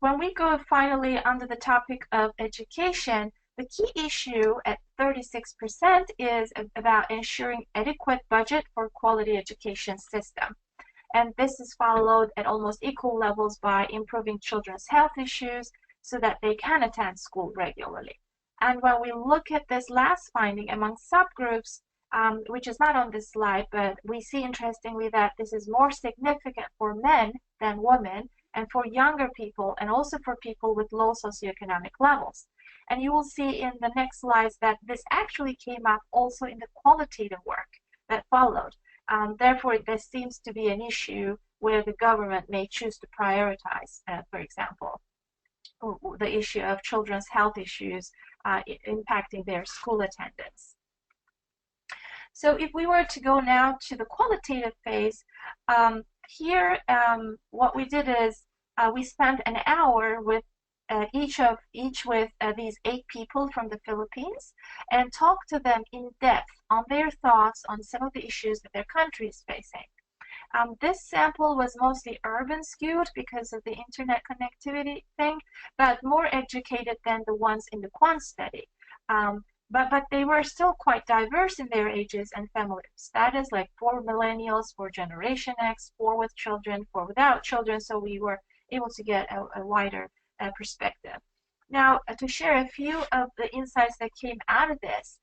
when we go finally under the topic of education, the key issue at 36% is about ensuring adequate budget for quality education system. And this is followed at almost equal levels by improving children's health issues so that they can attend school regularly. And when we look at this last finding among subgroups, which is not on this slide, but we see interestingly that this is more significant for men than women, and for younger people, and also for people with low socioeconomic levels. And you will see in the next slides that this actually came up also in the qualitative work that followed. Therefore, there seems to be an issue where the government may choose to prioritize, for example, the issue of children's health issues impacting their school attendance. So if we were to go now to the qualitative phase, here what we did is we spent an hour with each with these 8 people from the Philippines and talked to them in depth on their thoughts on some of the issues that their country is facing. This sample was mostly urban skewed because of the internet connectivity thing, but more educated than the ones in the Quant study. But they were still quite diverse in their ages and family status, like 4 millennials, 4 Generation X, 4 with children, 4 without children, so we were able to get a wider perspective. Now, to share a few of the insights that came out of this,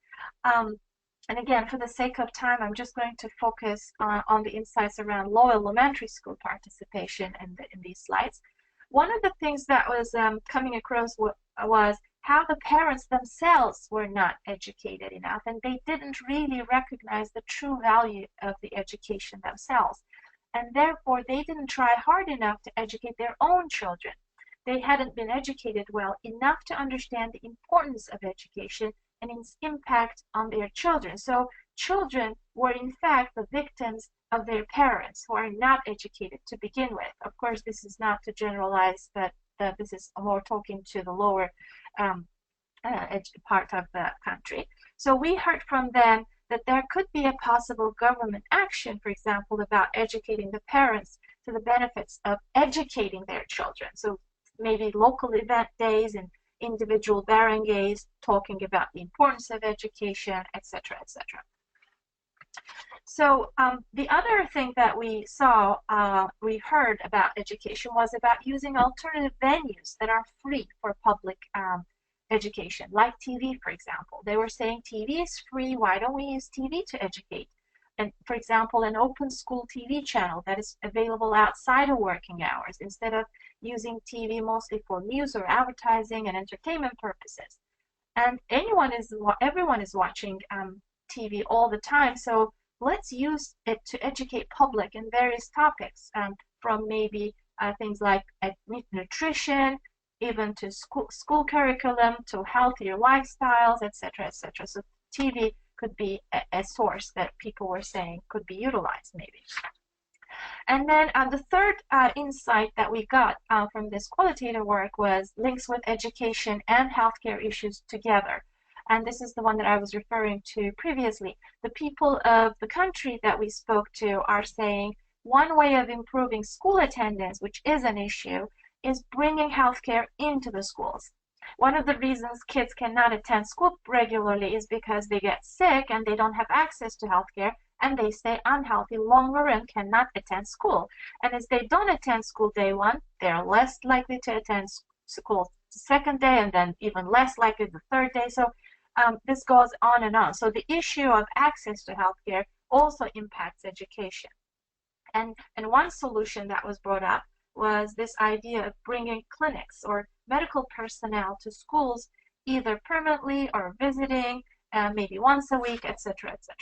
and again, for the sake of time, I'm just going to focus on the insights around low elementary school participation in these slides. One of the things that was coming across was how the parents themselves were not educated enough, and they didn't really recognize the true value of the education themselves. And therefore, they didn't try hard enough to educate their own children. They hadn't been educated well enough to understand the importance of education and its impact on their children. So children were in fact the victims of their parents who are not educated to begin with. Of course, this is not to generalize, but this is more talking to the lower part of the country. So we heard from them that there could be a possible government action, for example, about educating the parents to the benefits of educating their children. So maybe local event days and individual barangays talking about the importance of education, etc., etc. So the other thing that we saw, we heard about education was about using alternative venues that are free for public education, like TV, for example. They were saying TV is free, why don't we use TV to educate? And for example, an open school TV channel that is available outside of working hours instead of using TV mostly for news or advertising and entertainment purposes. And everyone is watching TV all the time, so let's use it to educate public in various topics, from maybe things like nutrition, even to school curriculum, to healthier lifestyles, etc., etc. So TV could be a source that people were saying could be utilized maybe. And then the third insight that we got from this qualitative work was links with education and healthcare issues together. And this is the one that I was referring to previously. The people of the country that we spoke to are saying one way of improving school attendance, which is an issue, is bringing healthcare into the schools. One of the reasons kids cannot attend school regularly is because they get sick and they don't have access to healthcare, and they stay unhealthy longer and cannot attend school. And as they don't attend school day one, they're less likely to attend school the second day, and then even less likely the third day. So this goes on and on. So the issue of access to healthcare also impacts education. And one solution that was brought up was this idea of bringing clinics or medical personnel to schools, either permanently or visiting, maybe once a week, etc., etc.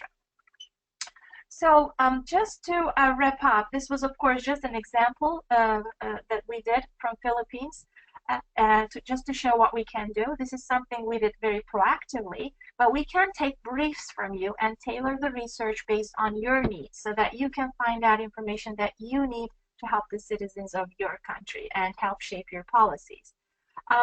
So just to wrap up, this was of course just an example that we did from Philippines, just to show what we can do. This is something we did very proactively, but we can take briefs from you and tailor the research based on your needs so that you can find out information that you need to help the citizens of your country and help shape your policies.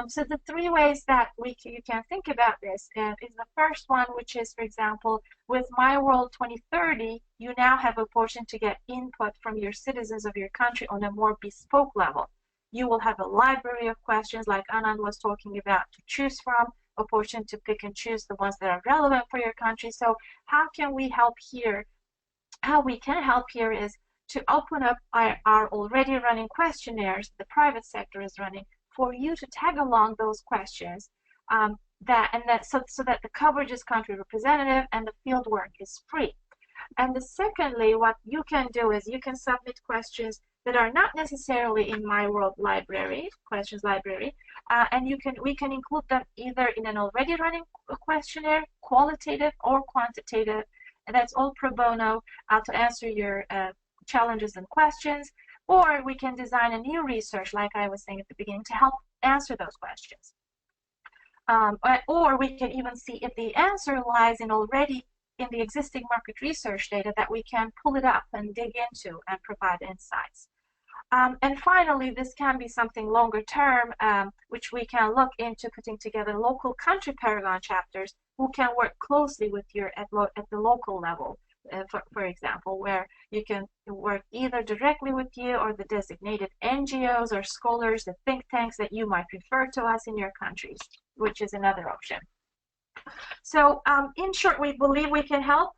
So the three ways that you can think about this is the first one, which is, for example, with My World 2030, you now have a portion to get input from your citizens of your country on a more bespoke level. You will have a library of questions like Anand was talking about to choose from, a portion to pick and choose the ones that are relevant for your country. So how can we help here? How we can help here is to open up our already running questionnaires the private sector is running for you to tag along those questions, so that the coverage is country representative and the field work is free. And secondly, what you can do is you can submit questions that are not necessarily in My World library, questions library, and we can include them either in an already running questionnaire, qualitative or quantitative, and that's all pro bono to answer your challenges and questions. Or we can design a new research, like I was saying at the beginning, to help answer those questions. Or we can even see if the answer lies in the existing market research data that we can pull it up and dig into and provide insights. And finally, this can be something longer term, which we can look into putting together local country Paragon chapters who can work closely with you at the local level. For example, where you can work either directly with you or the designated NGOs or scholars, the think tanks that you might refer to us in your countries, which is another option. So in short, we believe we can help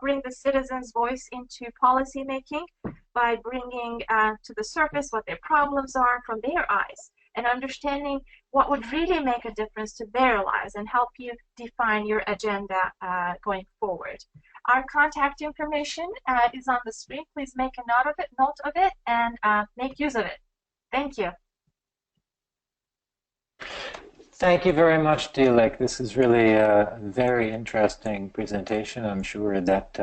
bring the citizens' voice into policy making by bringing to the surface what their problems are from their eyes and understanding what would really make a difference to their lives and help you define your agenda going forward. Our contact information is on the screen. Please make a note of it, and make use of it. Thank you. Thank you very much, Dilek. This is really a very interesting presentation. I'm sure that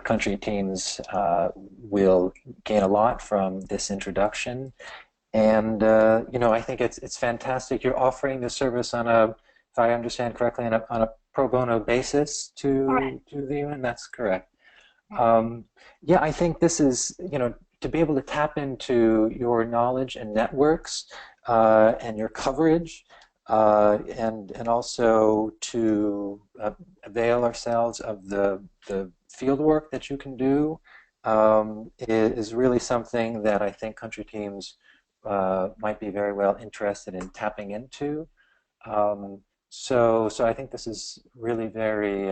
country teams will gain a lot from this introduction. And I think it's fantastic. You're offering the service on a, if I understand correctly, on a pro bono basis to the UN. That's correct. Yeah, I think this is, to be able to tap into your knowledge and networks and your coverage, and also to avail ourselves of the field work that you can do is really something that I think country teams might be very well interested in tapping into. So I think this is really very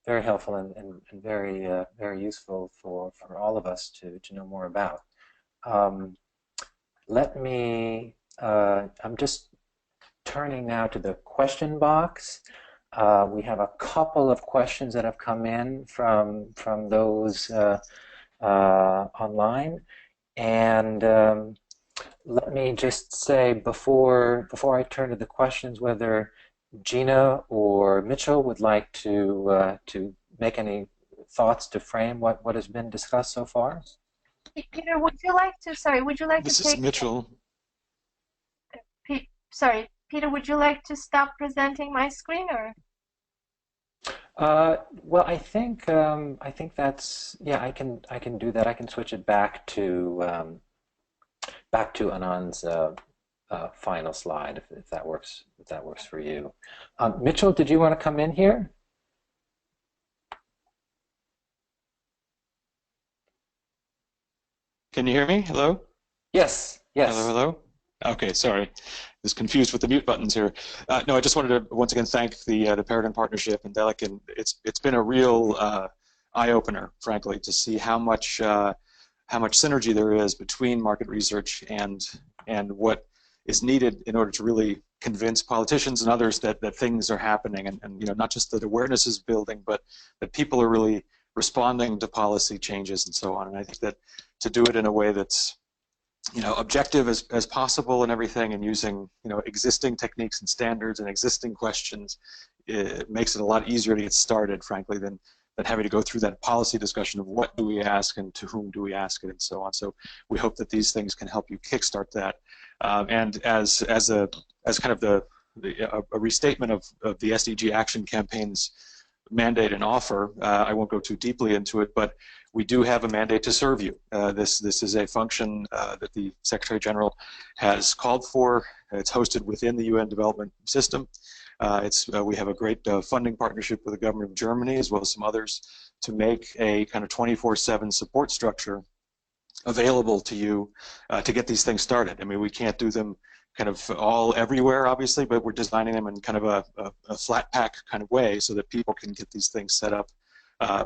very helpful and very very useful for all of us to know more about. Let me. I'm just turning now to the question box. We have a couple of questions that have come in from those online, and let me just say before I turn to the questions whether Gina or Mitchell would like to make any thoughts to frame what has been discussed so far. Peter, would you like to? Sorry, would you like This to take? is Mitchell. Sorry, Peter, would you like to stop presenting my screen, or? Well, I think that's, yeah. I can do that. I can switch it back to Anand's final slide if that works for you. Mitchell, did you want to come in here? Can you hear me? Hello? Yes. Yes. Hello, hello? Okay, sorry. I was confused with the mute buttons here. No, I just wanted to once again thank the Paragon Partnership and Delic, and it's been a real eye-opener, frankly, to see how much synergy there is between market research and what is needed in order to really convince politicians and others that things are happening, and you know, not just that awareness is building, but that people are really responding to policy changes and so on. And I think that to do it in a way that's, you know, objective as possible and everything, and using, you know, existing techniques and standards and existing questions, it makes it a lot easier to get started, frankly, than having to go through that policy discussion of what do we ask and to whom do we ask it and so on. So we hope that these things can help you kickstart that. And as kind of a restatement of the SDG Action Campaign's mandate and offer, I won't go too deeply into it, but we do have a mandate to serve you. This is a function that the Secretary General has called for. It's hosted within the UN development system. We have a great funding partnership with the government of Germany as well as some others to make a kind of 24/7 support structure available to you to get these things started. I mean, we can't do them kind of all everywhere, obviously, but we're designing them in kind of a flat pack kind of way so that people can get these things set up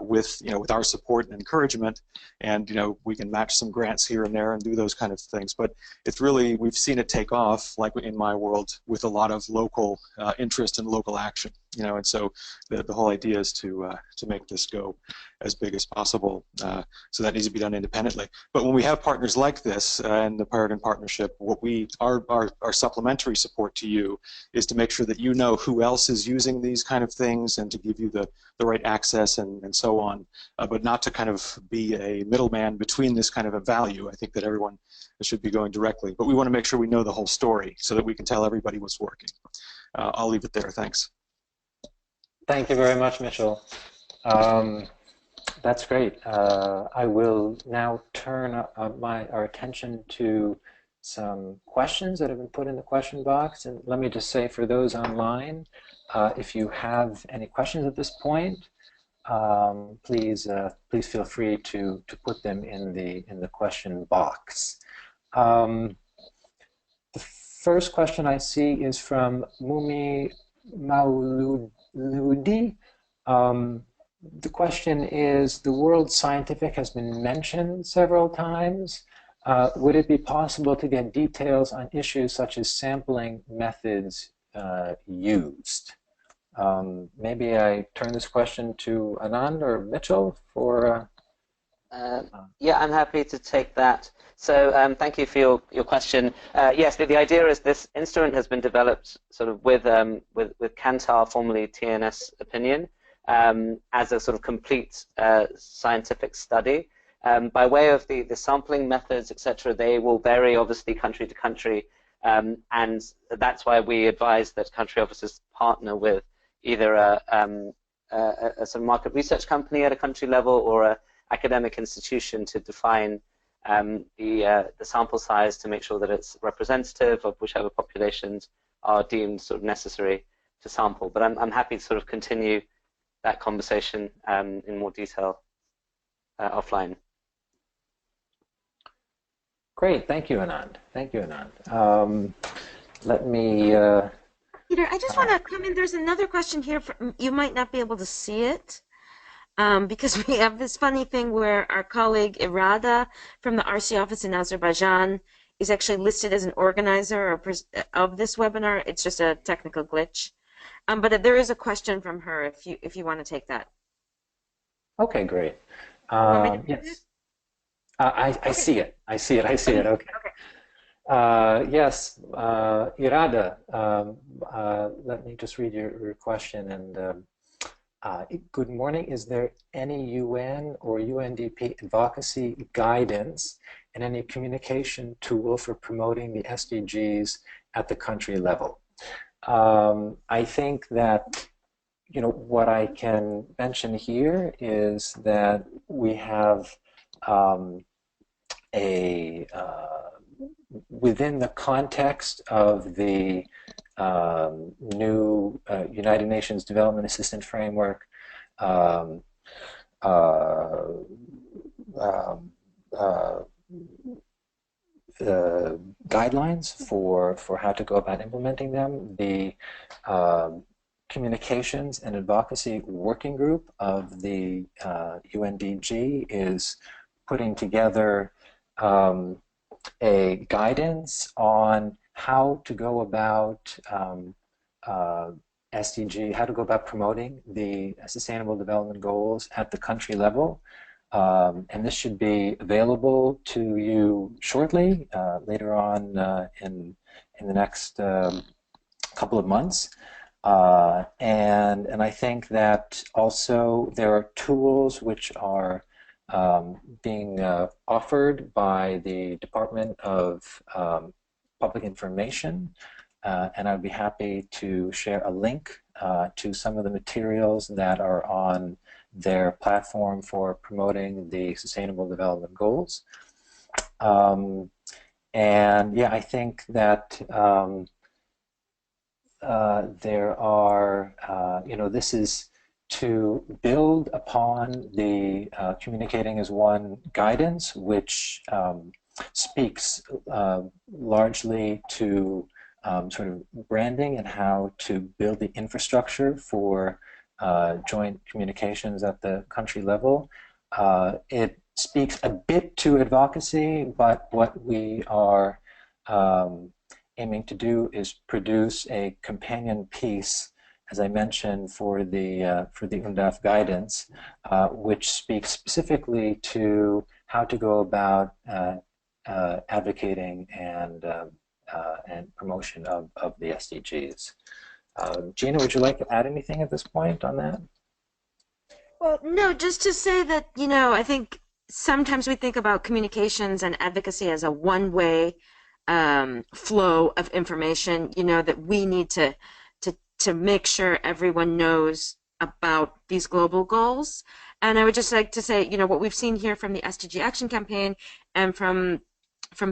with our support and encouragement, and we can match some grants here and there and do those kind of things. But it's really, we've seen it take off, like in my world, with a lot of local interest and local action. And so the whole idea is to make this go as big as possible. So that needs to be done independently. But when we have partners like this and the Paragon Partnership, what our supplementary support to you is to make sure that you know who else is using these kind of things and to give you the right access and so on, but not to kind of be a middleman between this kind of a value. I think that everyone should be going directly, but we want to make sure we know the whole story so that we can tell everybody what's working. I'll leave it there. Thanks. Thank you very much, Mitchell. That's great. I will now turn our attention to some questions that have been put in the question box. And let me just say, for those online, if you have any questions at this point, please feel free to put them in the question box. The first question I see is from Mumi Mauludi. The question is, the word scientific has been mentioned several times. Would it be possible to get details on issues such as sampling methods used? Maybe I turn this question to Anand or Mitchell for... Yeah, I'm happy to take that. So thank you for your question. Yes, the idea is this instrument has been developed sort of with Kantar, formerly TNS opinion, as a sort of complete scientific study. By way of the sampling methods, etc., they will vary obviously country to country, and that's why we advise that country officers partner with either a sort of market research company at a country level or a academic institution to define the sample size to make sure that it's representative of whichever populations are deemed sort of necessary to sample. But I'm happy to sort of continue that conversation in more detail offline. Great, thank you, Anand. Thank you, Anand. Let me... Peter, I just want to come in. There's another question here. You might not be able to see it, because we have this funny thing where our colleague Irada from the RC office in Azerbaijan is actually listed as an organizer of this webinar. It's just a technical glitch. But there is a question from her if you want to take that. Okay, great. Yes. I see it. I see it. Okay. Yes, Irada, let me just read your question. And good morning. Is there any UN or UNDP advocacy guidance and any communication tool for promoting the SDGs at the country level? I think that, you know, what I can mention here is that we have within the context of the new United Nations Development Assistance Framework, guidelines for how to go about implementing them. The Communications and Advocacy Working Group of the UNDG is putting together a guidance on how to go about SDG, how to go about promoting the Sustainable Development Goals at the country level. And this should be available to you shortly, later on in the next couple of months. And I think that also there are tools which are being offered by the Department of Public Information, and I'd be happy to share a link to some of the materials that are on their platform for promoting the Sustainable Development Goals. And yeah, I think that there are, you know, this is to build upon the Communicating as One guidance, which speaks largely to sort of branding and how to build the infrastructure for joint communications at the country level. It speaks a bit to advocacy, but what we are aiming to do is produce a companion piece, as I mentioned, for the UNDAF guidance, which speaks specifically to how to go about advocating and promotion of the SDGs. Gina, would you like to add anything at this point on that? Well, no, just to say that, you know, I think sometimes we think about communications and advocacy as a one-way flow of information, you know, that we need to make sure everyone knows about these global goals. And I would just like to say, you know, what we've seen here from the SDG Action Campaign and from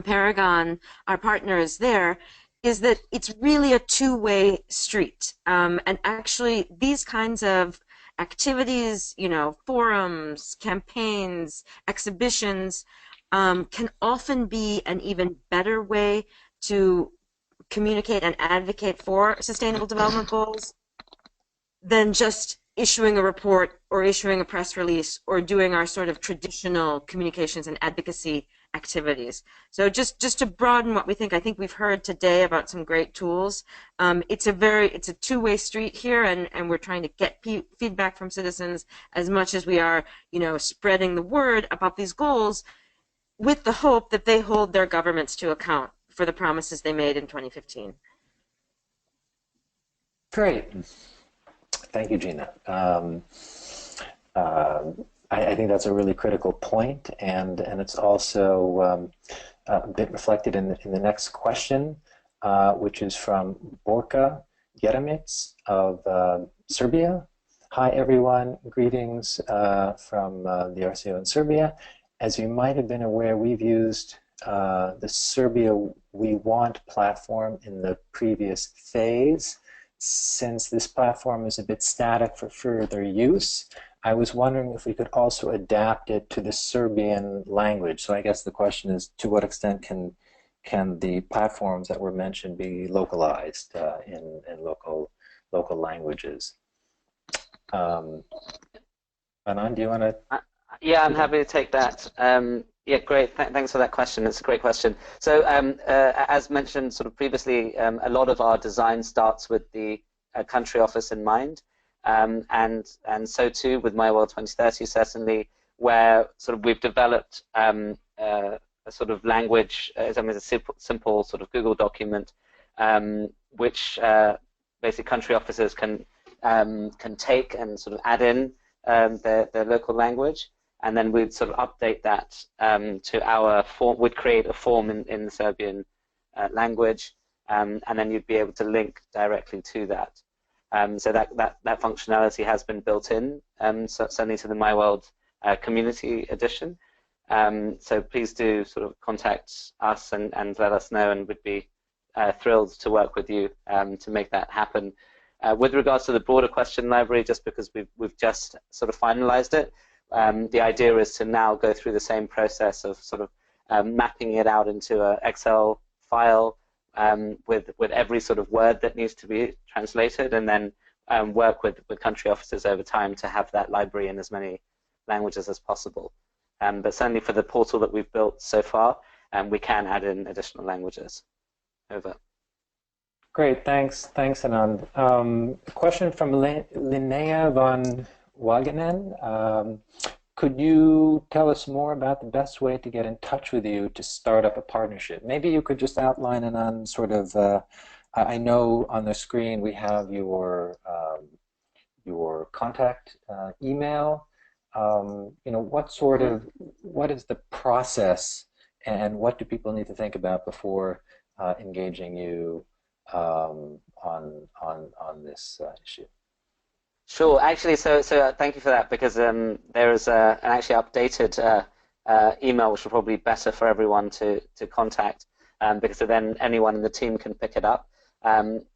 Paragon, our partners there, is that it's really a two-way street. And actually, these kinds of activities, you know, forums, campaigns, exhibitions, can often be an even better way to communicate and advocate for sustainable development goals than just issuing a report or issuing a press release or doing our sort of traditional communications and advocacy activities. So just to broaden what we think, I think we've heard today about some great tools. It's a two-way street here, and we're trying to get feedback from citizens as much as we are, you know, spreading the word about these goals, with the hope that they hold their governments to account for the promises they made in 2015. Great. Thank you, Gina. I think that's a really critical point, and it's also a bit reflected in the next question, which is from Borka Jeremic of Serbia. Hi, everyone. Greetings from the RCO in Serbia. As you might have been aware, we've used the Serbia We Want platform in the previous phase. Since this platform is a bit static for further use, I was wondering if we could also adapt it to the Serbian language. So I guess the question is, to what extent can the platforms that were mentioned be localized in local languages? Anand, do you want to? Yeah, I'm happy to take that. Yeah, great. Thanks for that question. It's a great question. So, as mentioned sort of previously, a lot of our design starts with the country office in mind, and so too with My World 2030, certainly, where sort of we've developed a sort of language, a simple sort of Google document, which basic country officers can take and sort of add in their local language. And then we'd sort of update that to our form. We'd create a form in the Serbian language, and then you'd be able to link directly to that. So that functionality has been built in, certainly to the My World Community Edition. So please do sort of contact us and let us know, and we'd be thrilled to work with you to make that happen. With regards to the broader question library, just because we've just sort of finalized it, the idea is to now go through the same process of sort of mapping it out into an Excel file with every sort of word that needs to be translated, and then work with country officers over time to have that library in as many languages as possible. But certainly for the portal that we've built so far, we can add in additional languages. Over. Great, thanks, Anand. A question from Linnea von Wagenen. Could you tell us more about the best way to get in touch with you to start up a partnership? Maybe you could just outline it on sort of, I know on the screen we have your contact email. You know, what is the process, and what do people need to think about before engaging you on this issue? Sure. Actually, so thank you for that, because there is an actually updated email which will probably be better for everyone to contact, because then anyone in the team can pick it up.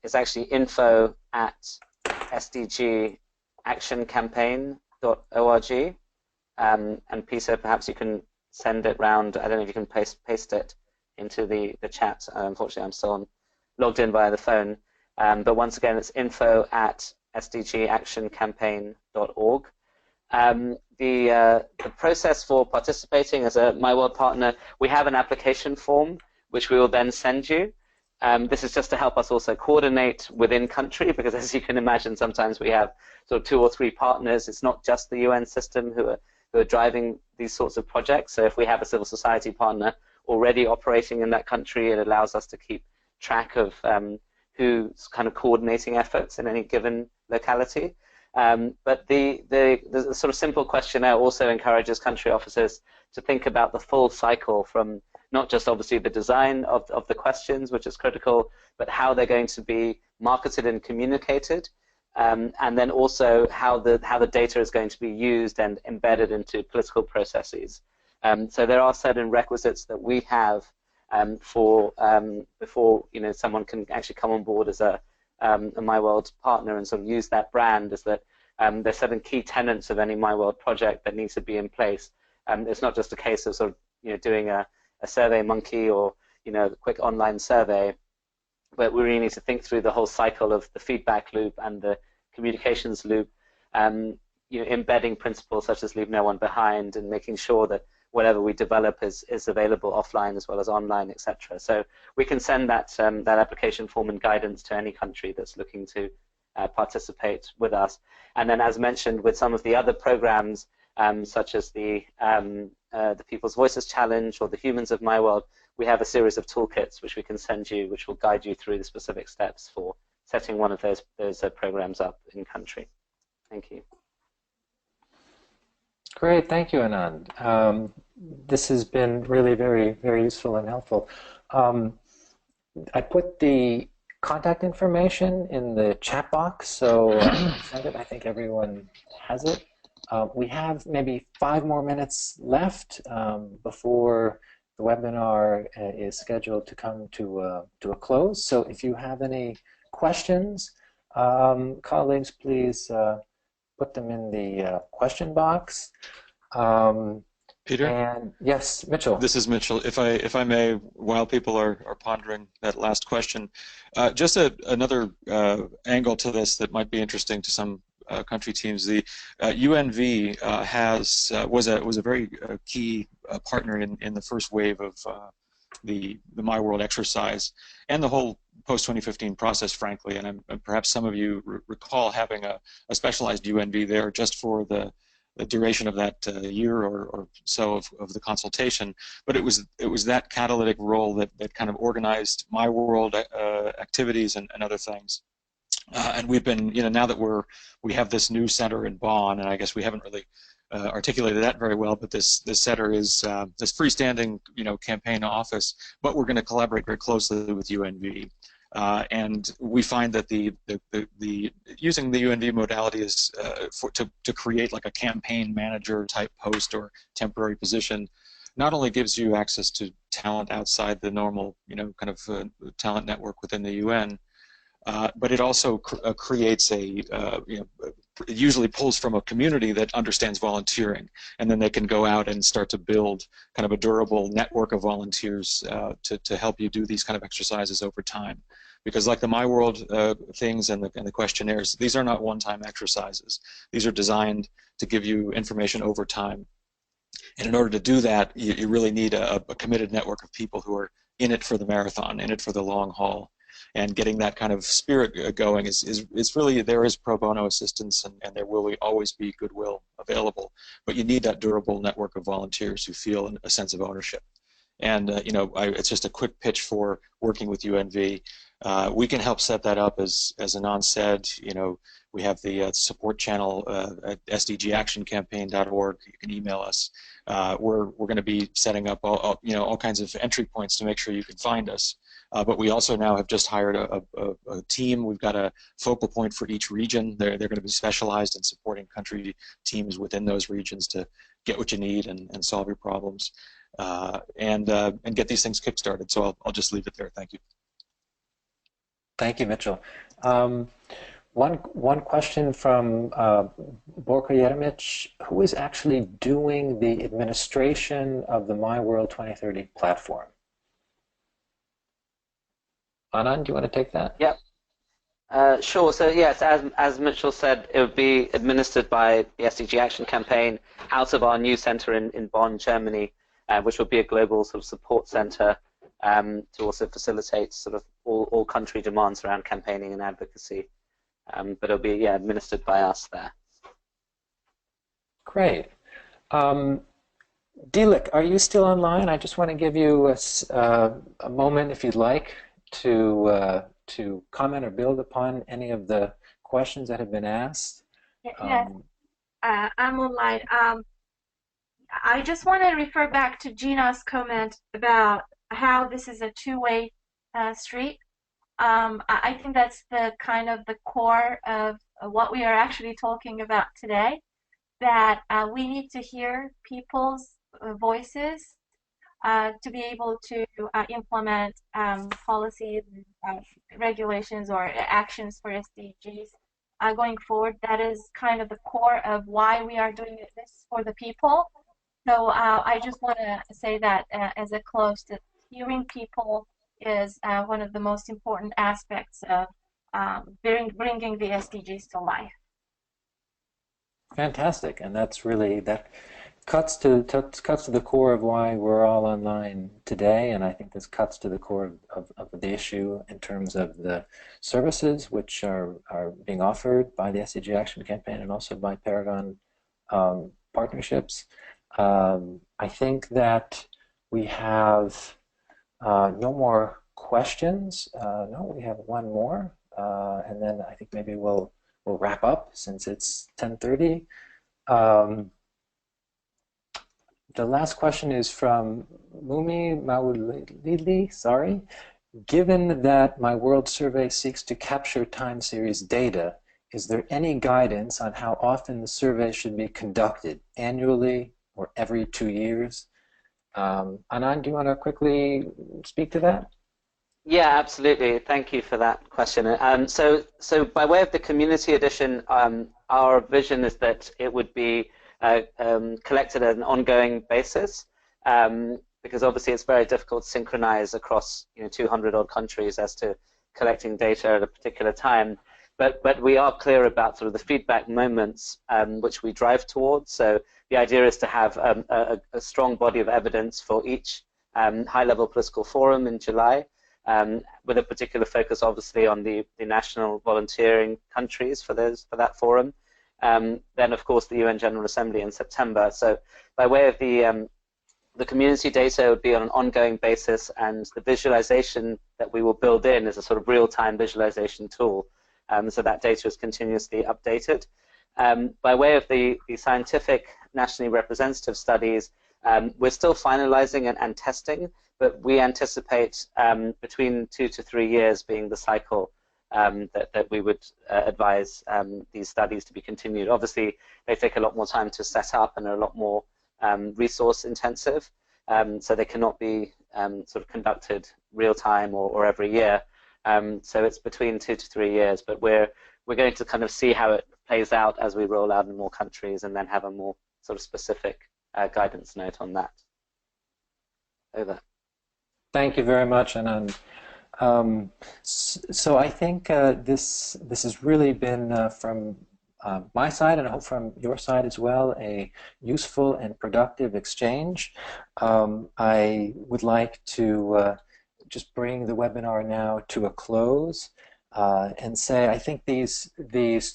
It's actually info@sdgactioncampaign.org, and Peter, perhaps you can send it round. I don't know if you can paste it into the chat. Unfortunately, I'm still logged in via the phone. But once again, it's info@sdgactioncampaign.org. The process for participating as a My World partner, we have an application form which we will then send you. This is just to help us also coordinate within country, because as you can imagine, sometimes we have sort of 2 or 3 partners. It's not just the UN system who are driving these sorts of projects. So if we have a civil society partner already operating in that country, it allows us to keep track of who's kind of coordinating efforts in any given locality. But the sort of simple questionnaire also encourages country officers to think about the full cycle, from not just obviously the design of the questions, which is critical, but how they're going to be marketed and communicated, and then also how the data is going to be used and embedded into political processes. So there are certain requisites that we have for before someone can actually come on board as a My World partner and sort of use that brand. Is that there's certain key tenets of any My World project that needs to be in place. It's not just a case of sort of doing a survey monkey or a quick online survey, but we really need to think through the whole cycle of the feedback loop and the communications loop, embedding principles such as leave no one behind, and making sure that whatever we develop is available offline as well as online, etc. So we can send that application form and guidance to any country that's looking to participate with us. And then, as mentioned, with some of the other programs, such as the People's Voices Challenge or the Humans of My World, we have a series of toolkits which we can send you, which will guide you through the specific steps for setting one of those programs up in country. Thank you. Great, thank you, Anand. This has been really very, very useful and helpful. I put the contact information in the chat box, so send it. I think everyone has it. We have maybe 5 more minutes left before the webinar is scheduled to come to a close. So if you have any questions, colleagues, please put them in the question box. Peter? And yes, Mitchell. This is Mitchell. If I may, while people are pondering that last question, just another angle to this that might be interesting to some country teams. The UNV was a very key partner in the first wave of the My World exercise and the whole post-2015 process, frankly. And perhaps some of you recall having a specialized UNV there just for the duration of that year or so of the consultation. But it was that catalytic role that kind of organized My World activities and other things. And we've been, now that we have this new center in Bonn, and I guess we haven't really articulated that very well, but this center is this freestanding, campaign office, but we're going to collaborate very closely with UNV. And we find that the using the UNV modality is to create like a campaign manager type post or temporary position not only gives you access to talent outside the normal, kind of talent network within the UN, but it also creates it usually pulls from a community that understands volunteering, and then they can go out and start to build kind of a durable network of volunteers to help you do these kind of exercises over time. Because like the My World things and the questionnaires, these are not one-time exercises. These are designed to give you information over time. And in order to do that, you really need a committed network of people who are in it for the marathon, in it for the long haul. And getting that kind of spirit going is really, there is pro bono assistance, and there will always be goodwill available. But you need that durable network of volunteers who feel a sense of ownership. And it's just a quick pitch for working with UNV. We can help set that up, as Anand said. We have the support channel at sdgactioncampaign.org. You can email us. We're going to be setting up all kinds of entry points to make sure you can find us. But we also now have just hired a team. We've got a focal point for each region. They're going to be specialized in supporting country teams within those regions to get what you need and solve your problems, and get these things kickstarted. So I'll just leave it there. Thank you. Thank you, Mitchell. One question from Borka Jeremic, who is actually doing the administration of the My World 2030 platform? Anand, do you want to take that? Yep. Sure. So yes, as Mitchell said, it would be administered by the SDG Action Campaign out of our new center in Bonn, Germany, which will be a global sort of support center to also facilitate sort of all country demands around campaigning and advocacy. But it'll be administered by us there. Great. Dilek, are you still online? I just want to give you a moment, if you'd like, to comment or build upon any of the questions that have been asked. Yes, I'm online. I just want to refer back to Gina's comment about how this is a two-way street. I think that's the kind of the core of what we are actually talking about today, that we need to hear people's voices to be able to implement policies, regulations, or actions for SDGs going forward. That is kind of the core of why we are doing this for the people. So I just want to say that as a close, that hearing people is one of the most important aspects of bringing the SDGs to life. Fantastic, and that's really, that cuts to the core of why we're all online today, and I think this cuts to the core of the issue in terms of the services which are being offered by the SDG Action Campaign and also by Paragon Partnerships. I think that we have no more questions. No, we have one more, and then I think maybe we'll wrap up since it's 10:30. The last question is from Mumi Maulidi, sorry. Given that My World Survey seeks to capture time series data, is there any guidance on how often the survey should be conducted, annually or every 2 years? Anand, do you want to quickly speak to that? Yeah, absolutely. Thank you for that question. So by way of the community edition, our vision is that it would be collected at an ongoing basis, because obviously it's very difficult to synchronize across 200 odd countries as to collecting data at a particular time. but we are clear about sort of the feedback moments which we drive towards. So the idea is to have a strong body of evidence for each high-level political forum in July, with a particular focus, obviously, on the national volunteering countries for that forum. Then, of course, the UN General Assembly in September. So by way of the community data would be on an ongoing basis, and the visualization that we will build in is a sort of real-time visualization tool. So that data is continuously updated. By way of the scientific nationally representative studies, we're still finalizing and testing, but we anticipate between 2 to 3 years being the cycle that we would advise these studies to be continued. Obviously, they take a lot more time to set up and are a lot more resource intensive, so they cannot be sort of conducted real time or every year. So it's between 2 to 3 years, but we're going to kind of see how it plays out as we roll out in more countries, and then have a more sort of specific guidance note on that. Over. Thank you very much, Anand. So I think this has really been from my side, and I hope from your side as well, a useful and productive exchange. I would like to just bring the webinar now to a close and say I think these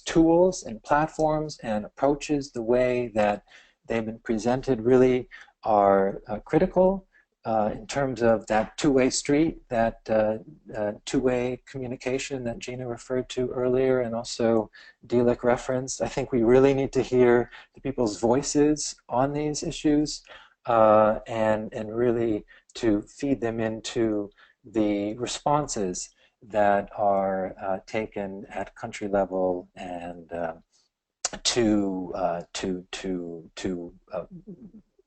tools and platforms and approaches, the way that they've been presented, really are critical in terms of that two-way street, that two-way communication that Gina referred to earlier, and also Dilek referenced. I think we really need to hear the people's voices on these issues and really to feed them into the responses that are taken at country level, and to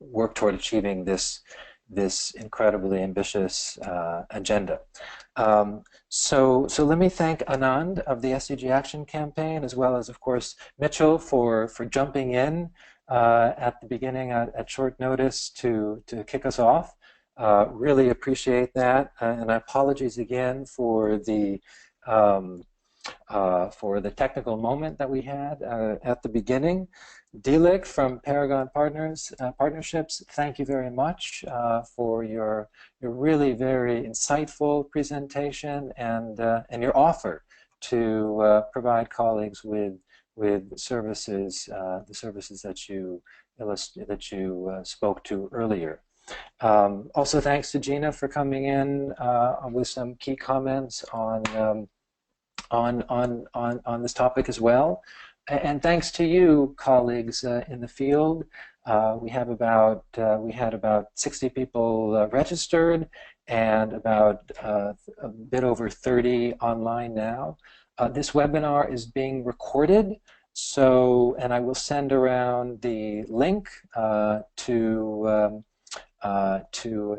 work toward achieving this incredibly ambitious agenda. So let me thank Anand of the SDG Action Campaign, as well as, of course, Mitchell for jumping in at the beginning at short notice to kick us off. Really appreciate that, and apologies again for the technical moment that we had at the beginning. Dilek from Paragon Partnerships, thank you very much for your really very insightful presentation and your offer to provide colleagues with services, the services that you spoke to earlier. Also, thanks to Gina for coming in with some key comments on this topic as well. And thanks to you, colleagues in the field. We had about 60 people registered, and about a bit over 30 online now. This webinar is being recorded, and I will send around the link to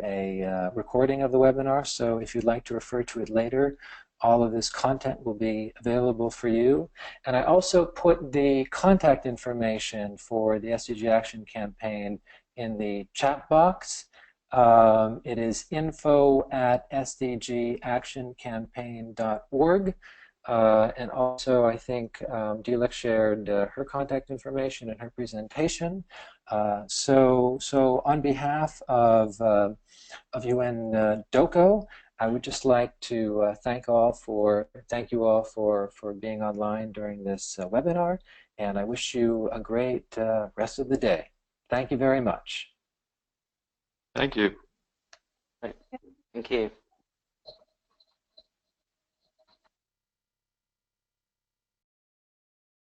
a recording of the webinar. So if you'd like to refer to it later, all of this content will be available for you. And I also put the contact information for the SDG Action Campaign in the chat box. It is info@sdgactioncampaign.org. And also, I think Dilek shared her contact information in her presentation. So on behalf of UN DOCO, I would just like to thank you all for being online during this webinar, and I wish you a great rest of the day. Thank you very much. Thank you. Thank you.